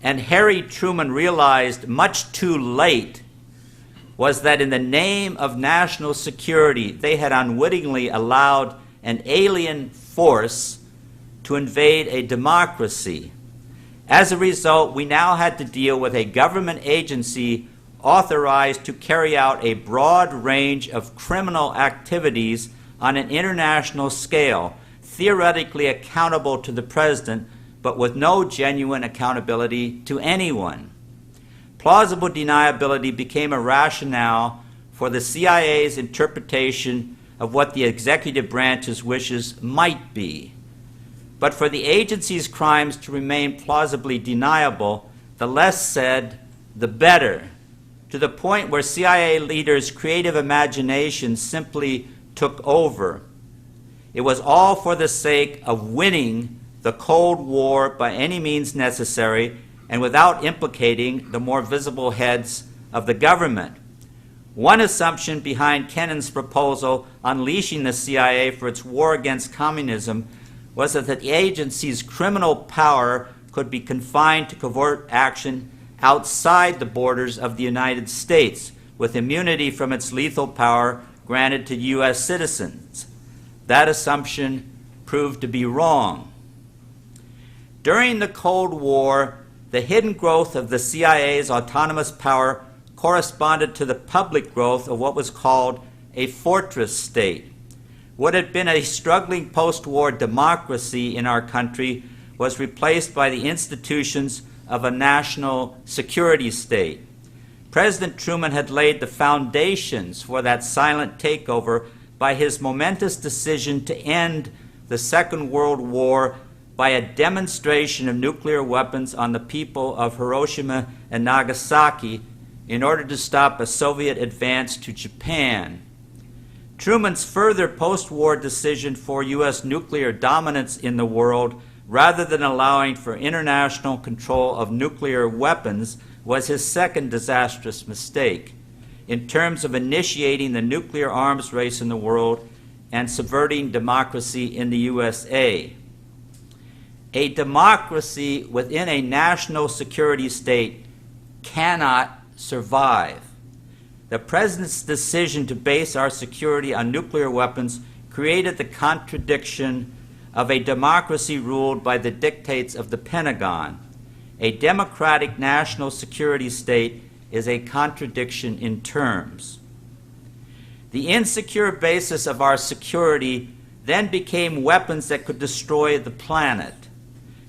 and Harry Truman realized much too late was that in the name of national security, they had unwittingly allowed an alien force to invade a democracy. As a result, we now had to deal with a government agency authorized to carry out a broad range of criminal activities on an international scale, theoretically accountable to the president, but with no genuine accountability to anyone. Plausible deniability became a rationale for the CIA's interpretation of what the executive branch's wishes might be. But for the agency's crimes to remain plausibly deniable, the less said, the better, to the point where CIA leaders' creative imagination simply took over. It was all for the sake of winning the Cold War by any means necessary and without implicating the more visible heads of the government. One assumption behind Kennan's proposal unleashing the CIA for its war against communism was that the agency's criminal power could be confined to covert action outside the borders of the United States, with immunity from its lethal power granted to U.S. citizens. That assumption proved to be wrong. During the Cold War, the hidden growth of the CIA's autonomous power corresponded to the public growth of what was called a fortress state. What had been a struggling post-war democracy in our country was replaced by the institutions of a national security state. President Truman had laid the foundations for that silent takeover by his momentous decision to end the Second World War by a demonstration of nuclear weapons on the people of Hiroshima and Nagasaki in order to stop a Soviet advance to Japan. Truman's further post-war decision for U.S. nuclear dominance in the world, rather than allowing for international control of nuclear weapons, was his second disastrous mistake in terms of initiating the nuclear arms race in the world and subverting democracy in the USA. A democracy within a national security state cannot survive. The President's decision to base our security on nuclear weapons created the contradiction of a democracy ruled by the dictates of the Pentagon. A democratic national security state is a contradiction in terms. The insecure basis of our security then became weapons that could destroy the planet.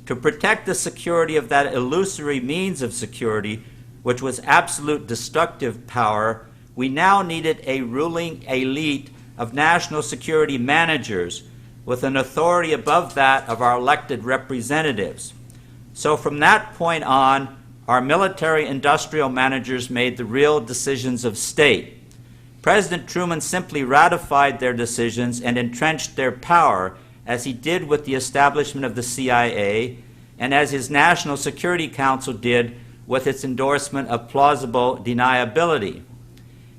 To protect the security of that illusory means of security, which was absolute destructive power, we now needed a ruling elite of national security managers with an authority above that of our elected representatives. So from that point on, our military-industrial managers made the real decisions of state. President Truman simply ratified their decisions and entrenched their power, as he did with the establishment of the CIA, and as his National Security Council did with its endorsement of plausible deniability.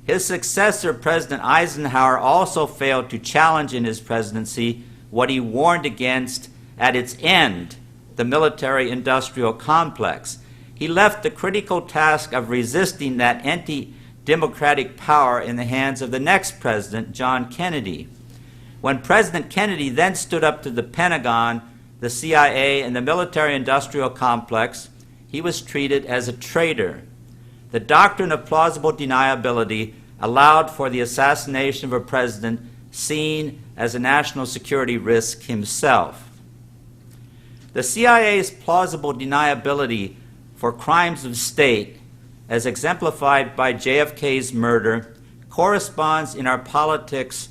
His successor, President Eisenhower, also failed to challenge in his presidency what he warned against at its end, the military-industrial complex. He left the critical task of resisting that anti-democratic power in the hands of the next president, John Kennedy. When President Kennedy then stood up to the Pentagon, the CIA, and the military-industrial complex, he was treated as a traitor. The doctrine of plausible deniability allowed for the assassination of a president seen as a national security risk himself. The CIA's plausible deniability for crimes of state, as exemplified by JFK's murder, corresponds in our politics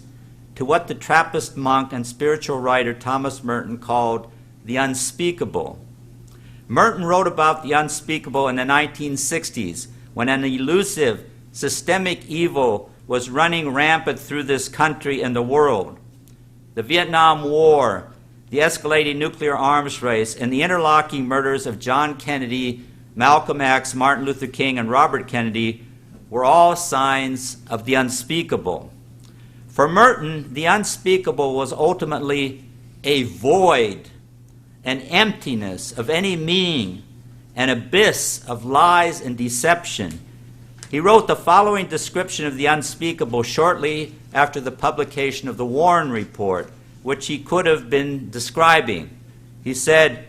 to what the Trappist monk and spiritual writer Thomas Merton called the unspeakable. Merton wrote about the unspeakable in the 1960s when an elusive, systemic evil was running rampant through this country and the world. The Vietnam War, the escalating nuclear arms race, and the interlocking murders of John Kennedy, Malcolm X, Martin Luther King, and Robert Kennedy were all signs of the unspeakable. For Merton, the unspeakable was ultimately a void, an emptiness of any meaning, an abyss of lies and deception. He wrote the following description of the unspeakable shortly after the publication of the Warren Report, which he could have been describing. He said,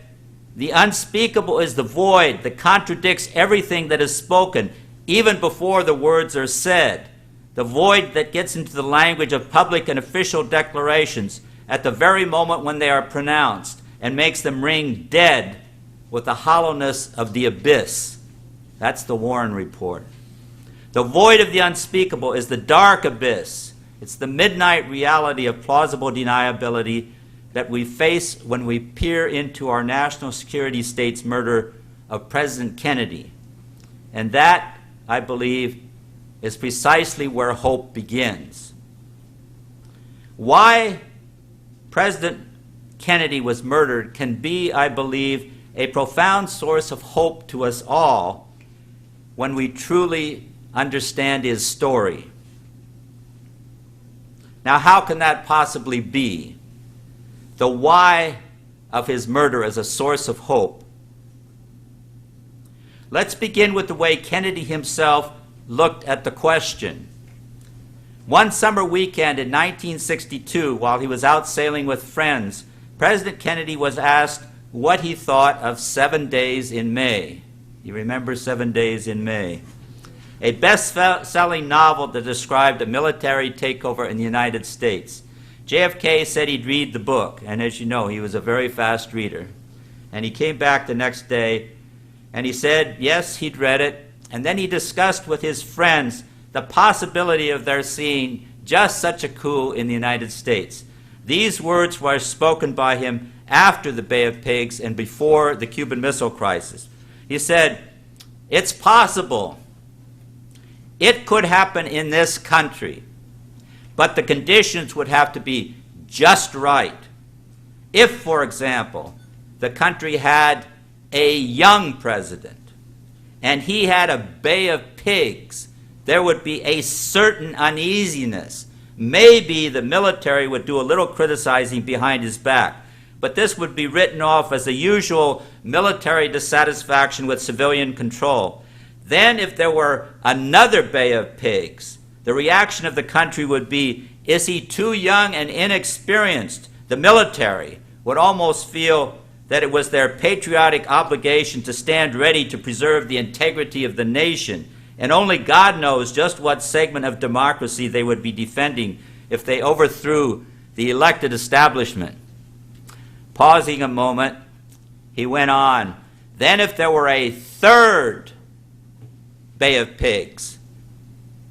"The unspeakable is the void that contradicts everything that is spoken, even before the words are said. The void that gets into the language of public and official declarations at the very moment when they are pronounced and makes them ring dead with the hollowness of the abyss." That's the Warren Report. The void of the unspeakable is the dark abyss. It's the midnight reality of plausible deniability that we face when we peer into our national security state's murder of President Kennedy. And that, I believe, is precisely where hope begins. Why President Kennedy was murdered can be, I believe, a profound source of hope to us all when we truly understand his story. Now, how can that possibly be? The why of his murder as a source of hope. Let's begin with the way Kennedy himself looked at the question. One summer weekend in 1962, while he was out sailing with friends, President Kennedy was asked what he thought of 7 Days in May. You remember 7 Days in May? A best-selling novel that described a military takeover in the United States. JFK said he'd read the book, and as you know, he was a very fast reader. And he came back the next day, and he said, yes, he'd read it, and then he discussed with his friends the possibility of their seeing just such a coup in the United States. These words were spoken by him after the Bay of Pigs and before the Cuban Missile Crisis. He said, "It's possible. It could happen in this country, but the conditions would have to be just right. If, for example, the country had a young president and he had a Bay of Pigs, there would be a certain uneasiness. Maybe the military would do a little criticizing behind his back, but this would be written off as the usual military dissatisfaction with civilian control. Then if there were another Bay of Pigs, the reaction of the country would be, is he too young and inexperienced? The military would almost feel that it was their patriotic obligation to stand ready to preserve the integrity of the nation, and only God knows just what segment of democracy they would be defending if they overthrew the elected establishment." Pausing a moment, he went on, "Then if there were a third Bay of Pigs,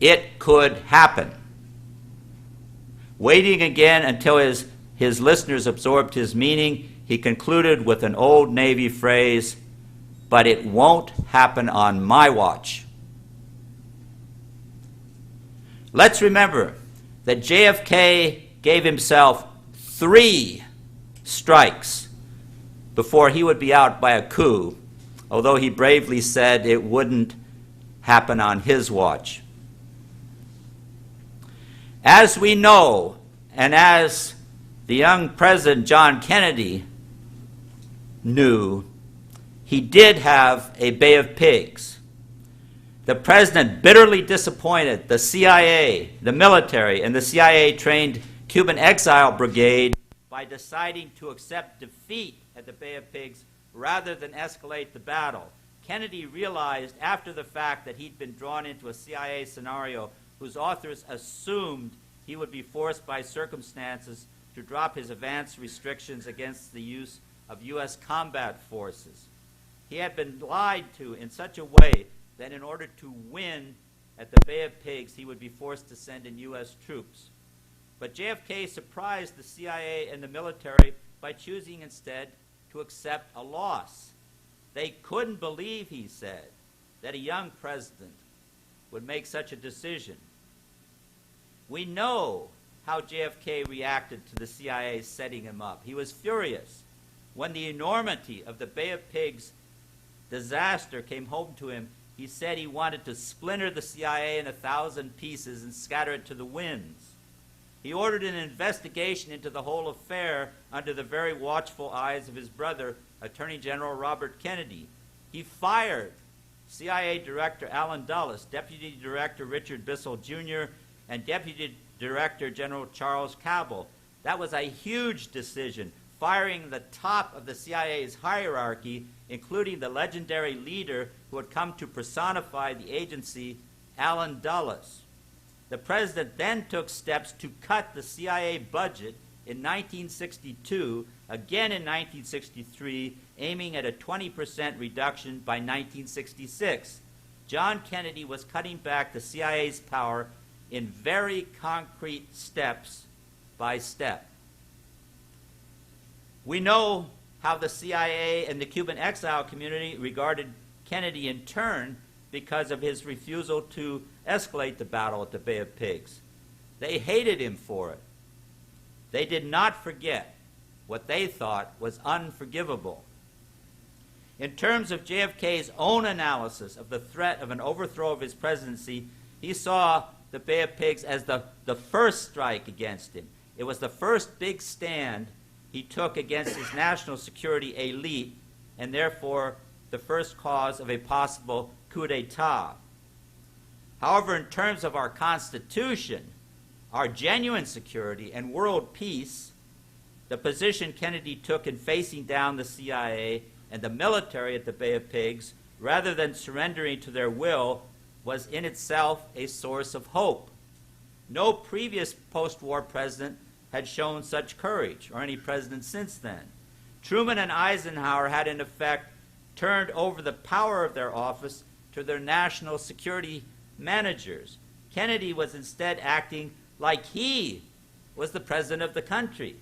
it could happen." Waiting again until his listeners absorbed his meaning, he concluded with an old Navy phrase, "But it won't happen on my watch." Let's remember that JFK gave himself 3 strikes before he would be out by a coup, although he bravely said it wouldn't happen on his watch. As we know, and as the young President John Kennedy knew, he did have a Bay of Pigs. The president bitterly disappointed the CIA, the military, and the CIA-trained Cuban Exile Brigade by deciding to accept defeat at the Bay of Pigs rather than escalate the battle. Kennedy realized after the fact that he'd been drawn into a CIA scenario whose authors assumed he would be forced by circumstances to drop his advance restrictions against the use of U.S. combat forces. He had been lied to in such a way that in order to win at the Bay of Pigs, he would be forced to send in U.S. troops. But JFK surprised the CIA and the military by choosing instead to accept a loss. They couldn't believe, he said, that a young president would make such a decision. We know how JFK reacted to the CIA setting him up. He was furious. When the enormity of the Bay of Pigs disaster came home to him, he said he wanted to splinter the CIA in 1,000 pieces and scatter it to the winds. He ordered an investigation into the whole affair under the very watchful eyes of his brother, Attorney General Robert Kennedy. He fired CIA Director Allen Dulles, Deputy Director Richard Bissell Jr., and Deputy Director General Charles Cabell. That was a huge decision, firing the top of the CIA's hierarchy, including the legendary leader who had come to personify the agency, Allen Dulles. The president then took steps to cut the CIA budget in 1962, again in 1963, aiming at a 20% reduction by 1966. John Kennedy was cutting back the CIA's power in very concrete steps by step. We know how the CIA and the Cuban exile community regarded Kennedy in turn because of his refusal to escalate the battle at the Bay of Pigs. They hated him for it. They did not forget what they thought was unforgivable. In terms of JFK's own analysis of the threat of an overthrow of his presidency, he saw the Bay of Pigs as the first strike against him. It was the first big stand he took against his national security elite, and therefore the first cause of a possible coup d'etat. However, in terms of our Constitution, our genuine security, and world peace, the position Kennedy took in facing down the CIA and the military at the Bay of Pigs, rather than surrendering to their will, was in itself a source of hope. No previous post-war president had shown such courage, or any president since then. Truman and Eisenhower had, in effect, turned over the power of their office to their national security managers. Kennedy was instead acting like he was the president of the country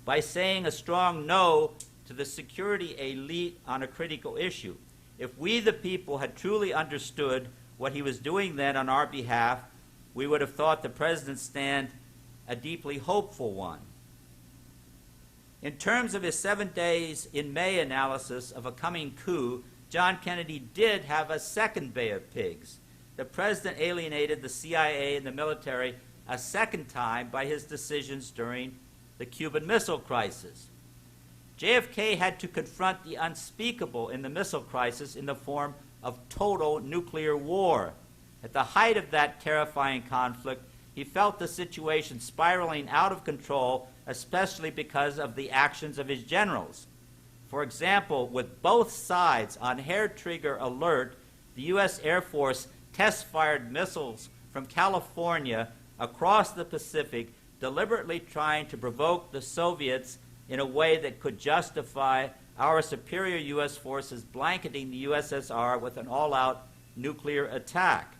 by saying a strong no to the security elite on a critical issue. If we, the people, had truly understood what he was doing then on our behalf, we would have thought the president's stand a deeply hopeful one. In terms of his 7 days in May analysis of a coming coup, John Kennedy did have a second Bay of Pigs. The president alienated the CIA and the military a second time by his decisions during the Cuban Missile Crisis. JFK had to confront the unspeakable in the missile crisis in the form of total nuclear war. At the height of that terrifying conflict, he felt the situation spiraling out of control, especially because of the actions of his generals. For example, with both sides on hair-trigger alert, the U.S. Air Force test-fired missiles from California across the Pacific, deliberately trying to provoke the Soviets in a way that could justify our superior U.S. forces blanketing the USSR with an all-out nuclear attack.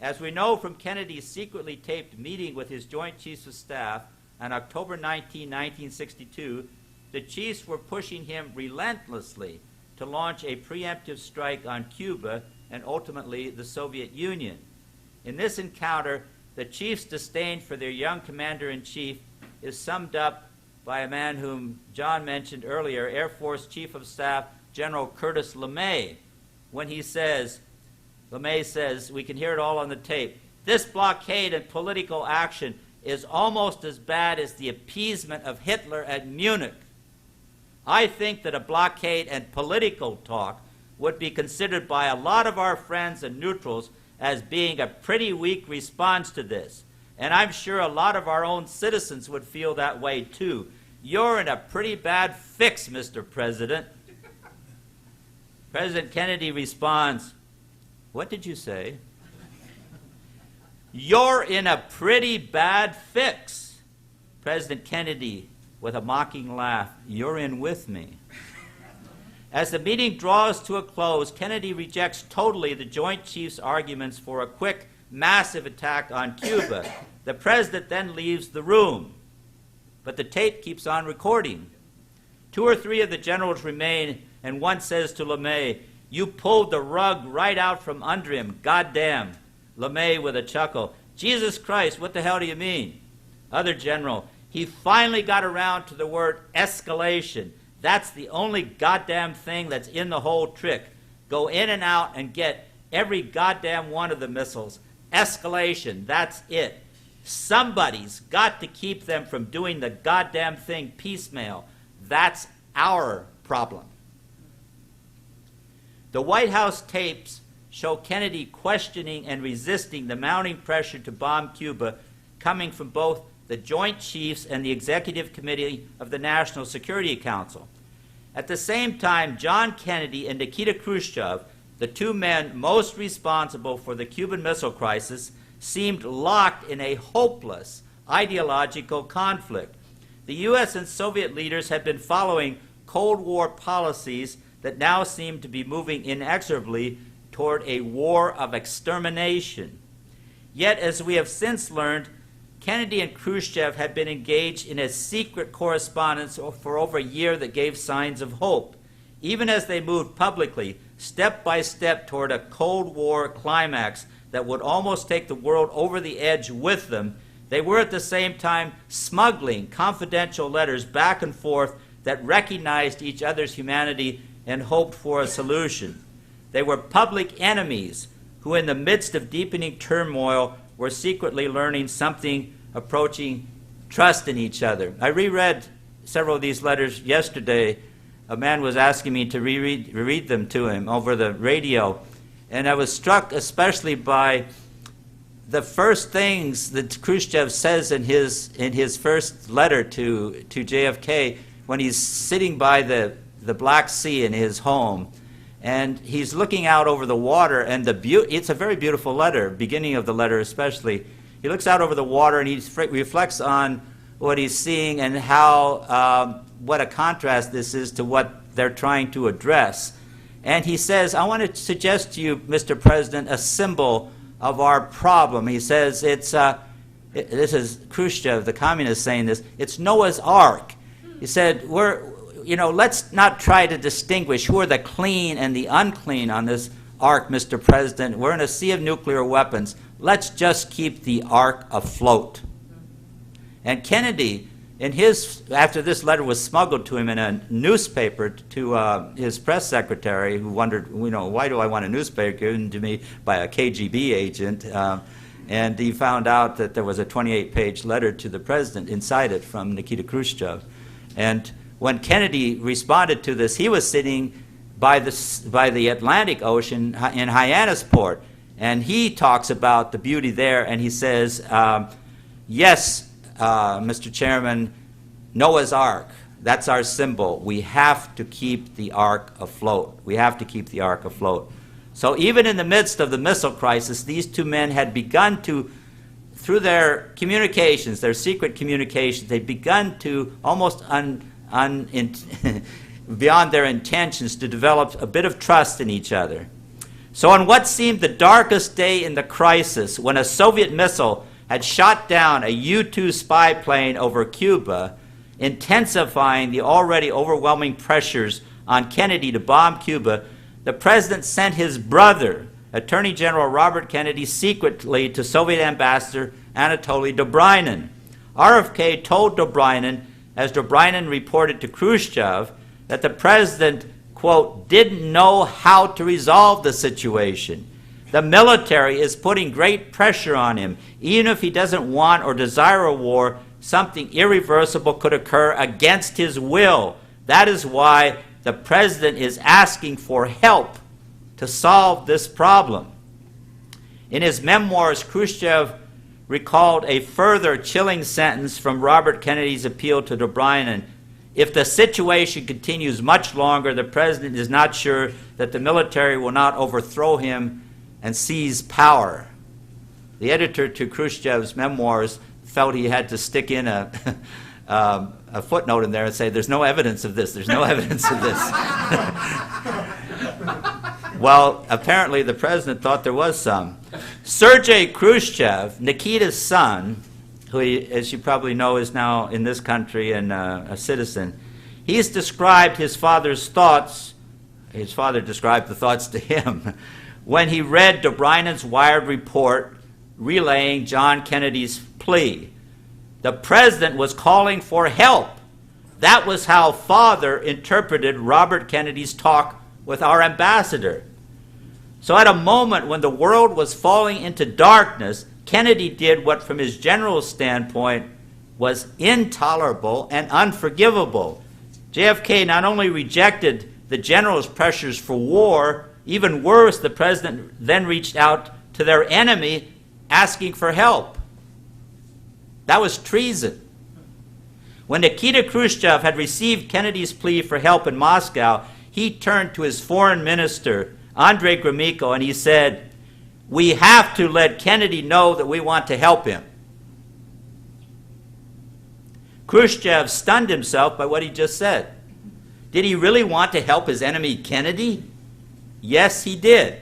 As we know from Kennedy's secretly taped meeting with his Joint Chiefs of Staff on October 19, 1962, the chiefs were pushing him relentlessly to launch a preemptive strike on Cuba and ultimately the Soviet Union. In this encounter, the chiefs' disdain for their young commander-in-chief is summed up by a man whom John mentioned earlier, Air Force Chief of Staff General Curtis LeMay, when he says, LeMay says, we can hear it all on the tape, "This blockade and political action is almost as bad as the appeasement of Hitler at Munich. I think that a blockade and political talk would be considered by a lot of our friends and neutrals as being a pretty weak response to this. And I'm sure a lot of our own citizens would feel that way too. You're in a pretty bad fix, Mr. President." President Kennedy responds, "What did you say?" "You're in a pretty bad fix." President Kennedy, with a mocking laugh, "You're in with me." As the meeting draws to a close, Kennedy rejects totally the Joint Chiefs' arguments for a quick, massive attack on Cuba. The president then leaves the room, but the tape keeps on recording. 2 or 3 of the generals remain, and one says to LeMay, "You pulled the rug right out from under him, goddamn." LeMay with a chuckle, "Jesus Christ, what the hell do you mean?" Other general, "He finally got around to the word escalation. That's the only goddamn thing that's in the whole trick. Go in and out and get every goddamn one of the missiles. Escalation, that's it. Somebody's got to keep them from doing the goddamn thing piecemeal. That's our problem." The White House tapes show Kennedy questioning and resisting the mounting pressure to bomb Cuba coming from both the Joint Chiefs and the Executive Committee of the National Security Council. At the same time, John Kennedy and Nikita Khrushchev, the 2 men most responsible for the Cuban Missile Crisis, seemed locked in a hopeless ideological conflict. The U.S. and Soviet leaders had been following Cold War policies that now seem to be moving inexorably toward a war of extermination. Yet, as we have since learned, Kennedy and Khrushchev had been engaged in a secret correspondence for over a year that gave signs of hope. Even as they moved publicly, step by step toward a Cold War climax that would almost take the world over the edge with them, they were at the same time smuggling confidential letters back and forth that recognized each other's humanity and hoped for a solution. They were public enemies who, in the midst of deepening turmoil, were secretly learning something approaching trust in each other. I reread several of these letters yesterday. A man was asking me to reread them to him over the radio, and I was struck especially by the first things that Khrushchev says in his first letter to JFK when he's sitting by the Black Sea in his home, and he's looking out over the water, and it's a very beautiful letter, beginning of the letter especially. He looks out over the water and he reflects on what he's seeing and how what a contrast this is to what they're trying to address. And he says, "I want to suggest to you, Mr. President, a symbol of our problem." He says, this is Khrushchev, the communist, saying this, "It's Noah's Ark." He said, let's not try to distinguish who are the clean and the unclean on this ark, Mr. President. We're in a sea of nuclear weapons. Let's just keep the ark afloat. And Kennedy, after this letter was smuggled to him in a newspaper to his press secretary, who wondered, why do I want a newspaper given to me by a KGB agent? And he found out that there was a 28-page letter to the president inside it from Nikita Khrushchev. And when Kennedy responded to this, he was sitting by the Atlantic Ocean in Hyannisport, and he talks about the beauty there, and he says, yes, Mr. Chairman, Noah's Ark, that's our symbol. We have to keep the Ark afloat. We have to keep the Ark afloat. So even in the midst of the missile crisis, these 2 men had begun to, through their communications, their secret communications, they'd begun to almost beyond their intentions to develop a bit of trust in each other. So on what seemed the darkest day in the crisis, when a Soviet missile had shot down a U-2 spy plane over Cuba, intensifying the already overwhelming pressures on Kennedy to bomb Cuba, the president sent his brother, Attorney General Robert Kennedy, secretly to Soviet Ambassador Anatoly Dobrynin. RFK told Dobrynin, as Dobrynin reported to Khrushchev, that the president, quote, didn't know how to resolve the situation. The military is putting great pressure on him. Even if he doesn't want or desire a war, something irreversible could occur against his will. That is why the president is asking for help to solve this problem. In his memoirs, Khrushchev recalled a further chilling sentence from Robert Kennedy's appeal to Dobrynin. If the situation continues much longer, the president is not sure that the military will not overthrow him and seize power. The editor to Khrushchev's memoirs felt he had to stick in a, a footnote in there and say, there's no evidence of this, there's no evidence of this. Well, apparently the president thought there was some. Sergei Khrushchev, Nikita's son, who, as you probably know, is now in this country and a citizen, he's described his father's thoughts. His father described the thoughts to him when he read Dobrynen's Wired report relaying John Kennedy's plea. The president was calling for help. That was how father interpreted Robert Kennedy's talk with our ambassador. So at a moment when the world was falling into darkness, Kennedy did what from his general standpoint was intolerable and unforgivable. JFK not only rejected the general's pressures for war, even worse, the president then reached out to their enemy asking for help. That was treason. When Nikita Khrushchev had received Kennedy's plea for help in Moscow, he turned to his foreign minister, Andrei Gromyko, and he said, "We have to let Kennedy know that we want to help him." Khrushchev stunned himself by what he just said. Did he really want to help his enemy Kennedy? Yes, he did.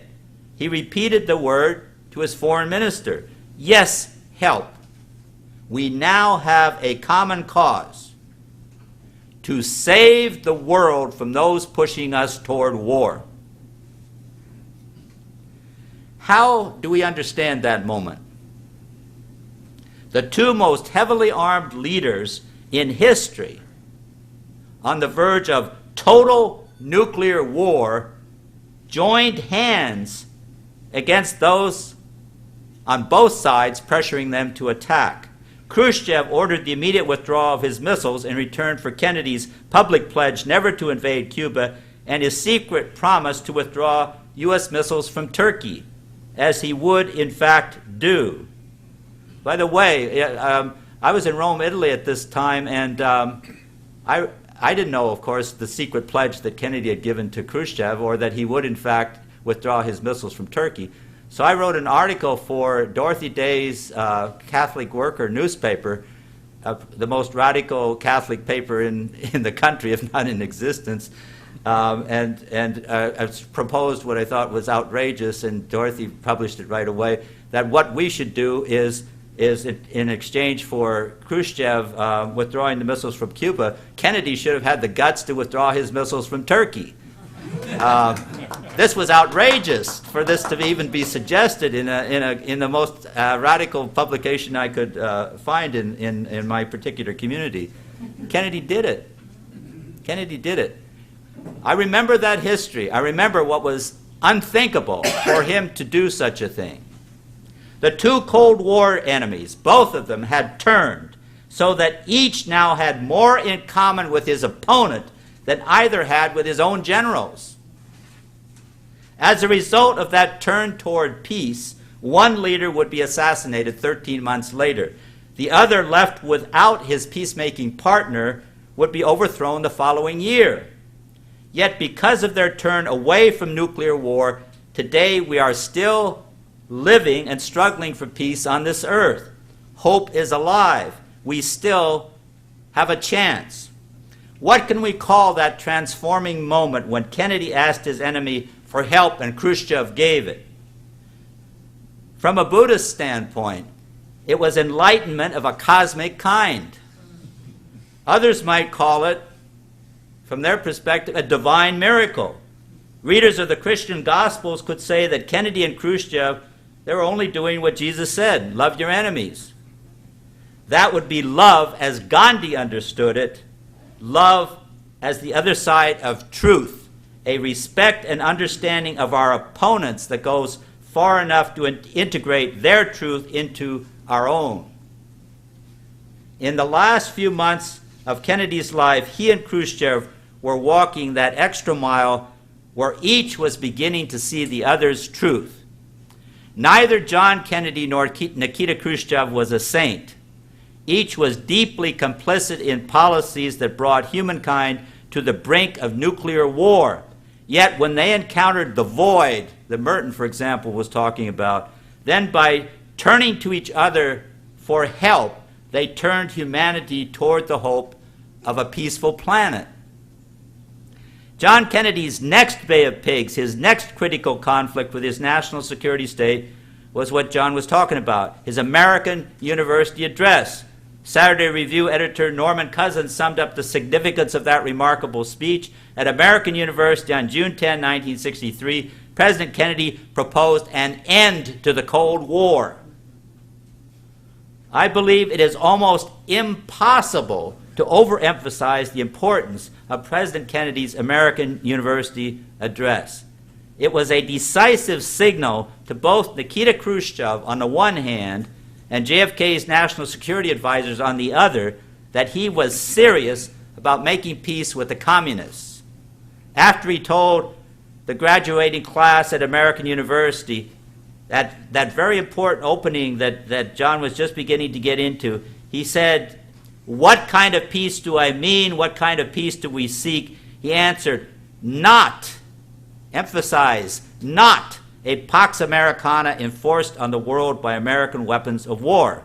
He repeated the word to his foreign minister. Yes, help. We now have a common cause to save the world from those pushing us toward war. How do we understand that moment? The two most heavily armed leaders in history, on the verge of total nuclear war, joined hands against those on both sides pressuring them to attack. Khrushchev ordered the immediate withdrawal of his missiles in return for Kennedy's public pledge never to invade Cuba and his secret promise to withdraw U.S. missiles from Turkey, as he would in fact do. By the way, I was in Rome, Italy at this time, and I didn't know, of course, the secret pledge that Kennedy had given to Khrushchev, or that he would in fact withdraw his missiles from Turkey. So I wrote an article for Dorothy Day's Catholic Worker newspaper, the most radical Catholic paper in the country, if not in existence. And I proposed what I thought was outrageous, and Dorothy published it right away, that what we should do is in exchange for Khrushchev withdrawing the missiles from Cuba, Kennedy should have had the guts to withdraw his missiles from Turkey. This was outrageous for this to even be suggested in the most radical publication I could find in my particular community. Kennedy did it. Kennedy did it. I remember that history. I remember what was unthinkable for him to do such a thing. The two Cold War enemies, both of them, had turned so that each now had more in common with his opponent than either had with his own generals. As a result of that turn toward peace, one leader would be assassinated 13 months later. The other, left without his peacemaking partner, would be overthrown the following year. Yet because of their turn away from nuclear war, today we are still living and struggling for peace on this earth. Hope is alive. We still have a chance. What can we call that transforming moment when Kennedy asked his enemy for help and Khrushchev gave it? From a Buddhist standpoint, it was enlightenment of a cosmic kind. Others might call it, from their perspective, a divine miracle. Readers of the Christian Gospels could say that Kennedy and Khrushchev, they were only doing what Jesus said, love your enemies. That would be love as Gandhi understood it, love as the other side of truth, a respect and understanding of our opponents that goes far enough to integrate their truth into our own. In the last few months of Kennedy's life, he and Khrushchev were walking that extra mile where each was beginning to see the other's truth. Neither John Kennedy nor Nikita Khrushchev was a saint. Each was deeply complicit in policies that brought humankind to the brink of nuclear war. Yet when they encountered the void that Merton, for example, was talking about, then by turning to each other for help, they turned humanity toward the hope of a peaceful planet. John Kennedy's next Bay of Pigs, his next critical conflict with his national security state, was what John was talking about, his American University address. Saturday Review editor Norman Cousins summed up the significance of that remarkable speech. At American University on June 10, 1963, President Kennedy proposed an end to the Cold War. I believe it is almost impossible to overemphasize the importance of President Kennedy's American University address. It was a decisive signal to both Nikita Khrushchev on the one hand and JFK's national security advisors on the other that he was serious about making peace with the communists. After he told the graduating class at American University that very important opening that John was just beginning to get into, he said, "What kind of peace do I mean? What kind of peace do we seek?" He answered, "Not," emphasize, "not a Pax Americana enforced on the world by American weapons of war."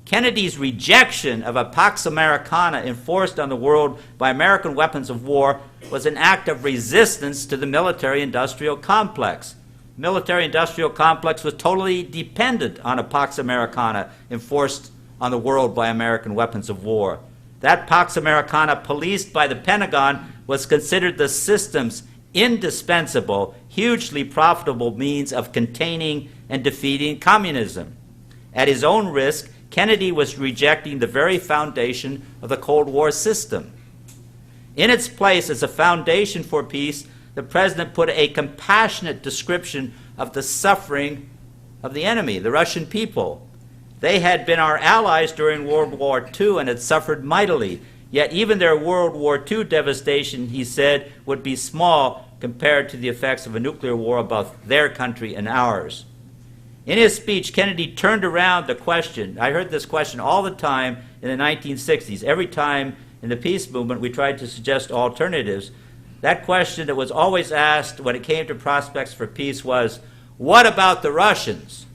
Kennedy's rejection of a Pax Americana enforced on the world by American weapons of war was an act of resistance to the military-industrial complex. The military-industrial complex was totally dependent on a Pax Americana enforced on the world by American weapons of war. That Pax Americana, policed by the Pentagon, was considered the system's indispensable, hugely profitable means of containing and defeating communism. At his own risk, Kennedy was rejecting the very foundation of the Cold War system. In its place as a foundation for peace, the president put a compassionate description of the suffering of the enemy, the Russian people. They had been our allies during World War II and had suffered mightily. Yet even their World War II devastation, he said, would be small compared to the effects of a nuclear war on both their country and ours. In his speech, Kennedy turned around the question. I heard this question all the time in the 1960s. Every time in the peace movement we tried to suggest alternatives. That question that was always asked when it came to prospects for peace was, what about the Russians?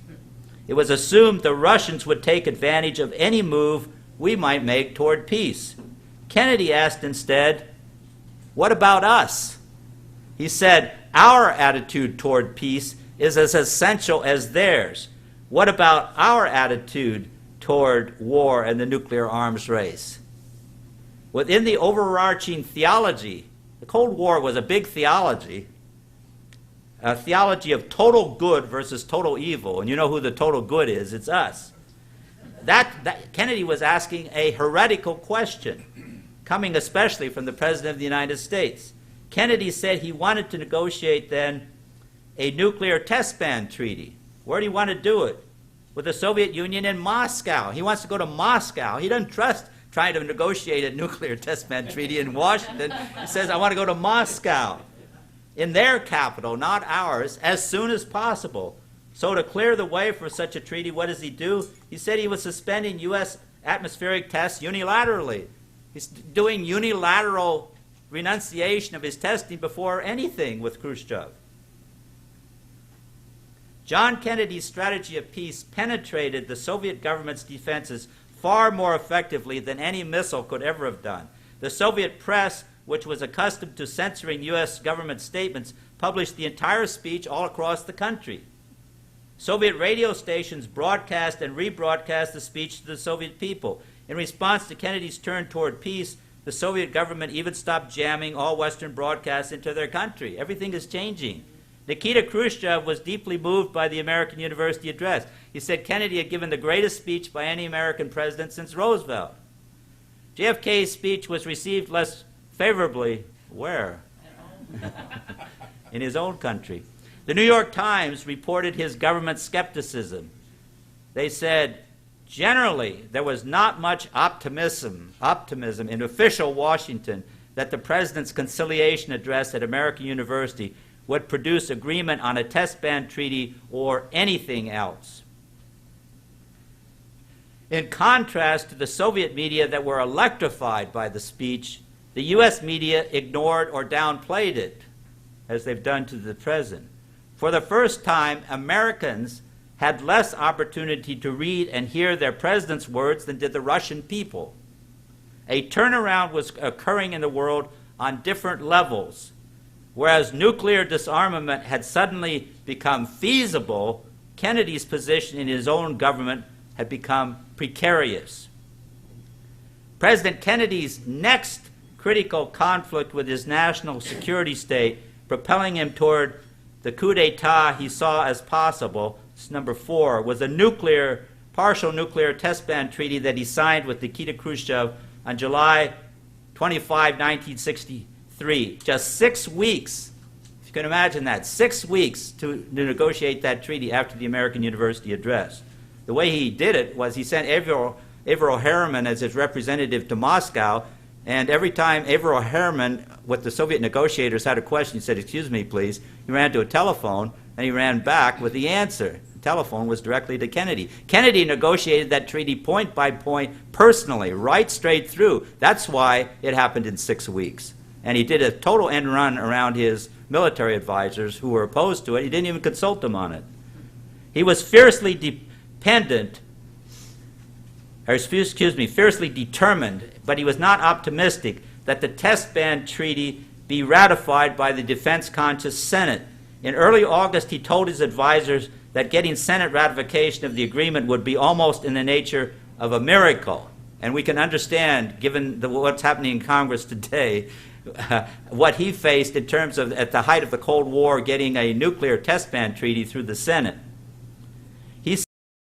It was assumed the Russians would take advantage of any move we might make toward peace. Kennedy asked instead, what about us? He said, our attitude toward peace is as essential as theirs. What about our attitude toward war and the nuclear arms race? Within the overarching theology, the Cold War was a big theology, a theology of total good versus total evil. And you know who the total good is, it's us. Kennedy was asking a heretical question, coming especially from the President of the United States. Kennedy said he wanted to negotiate then a nuclear test ban treaty. Where do you want to do it? With the Soviet Union in Moscow. He wants to go to Moscow. He doesn't trust trying to negotiate a nuclear test ban treaty in Washington. He says, I want to go to Moscow, in their capital, not ours, as soon as possible. So to clear the way for such a treaty, what does he do? He said he was suspending U.S. atmospheric tests unilaterally. He's doing unilateral renunciation of his testing before anything with Khrushchev. John Kennedy's strategy of peace penetrated the Soviet government's defenses far more effectively than any missile could ever have done. The Soviet press, which was accustomed to censoring U.S. government statements, published the entire speech all across the country. Soviet radio stations broadcast and rebroadcast the speech to the Soviet people. In response to Kennedy's turn toward peace, the Soviet government even stopped jamming all Western broadcasts into their country. Everything is changing. Nikita Khrushchev was deeply moved by the American University address. He said Kennedy had given the greatest speech by any American president since Roosevelt. JFK's speech was received less favorably, where? In his own country. The New York Times reported his government skepticism. They said, generally, there was not much optimism in official Washington that the president's conciliation address at American University would produce agreement on a test ban treaty or anything else. In contrast to the Soviet media that were electrified by the speech, the U.S. media ignored or downplayed it, as they've done to the present. For the first time, Americans had less opportunity to read and hear their president's words than did the Russian people. A turnaround was occurring in the world on different levels. Whereas nuclear disarmament had suddenly become feasible, Kennedy's position in his own government had become precarious. President Kennedy's next critical conflict with his national security state, propelling him toward the coup d'etat he saw as possible, number 4, was a partial nuclear test ban treaty that he signed with Nikita Khrushchev on July 25, 1963. Just 6 weeks, if you can imagine that, 6 weeks to negotiate that treaty after the American University address. The way he did it was he sent Averill Harriman as his representative to Moscow, and every time Averill Harriman, with the Soviet negotiators, had a question, he said, "Excuse me, please." He ran to a telephone, and he ran back with the answer. The telephone was directly to Kennedy. Kennedy negotiated that treaty point by point, personally, right straight through. That's why it happened in 6 weeks. And he did a total end run around his military advisors who were opposed to it. He didn't even consult them on it. He was fiercely fiercely determined, but he was not optimistic that the test ban treaty be ratified by the defense-conscious Senate. In early August, he told his advisors that getting Senate ratification of the agreement would be almost in the nature of a miracle. And we can understand, given what's happening in Congress today, what he faced in terms of, at the height of the Cold War, getting a nuclear test ban treaty through the Senate.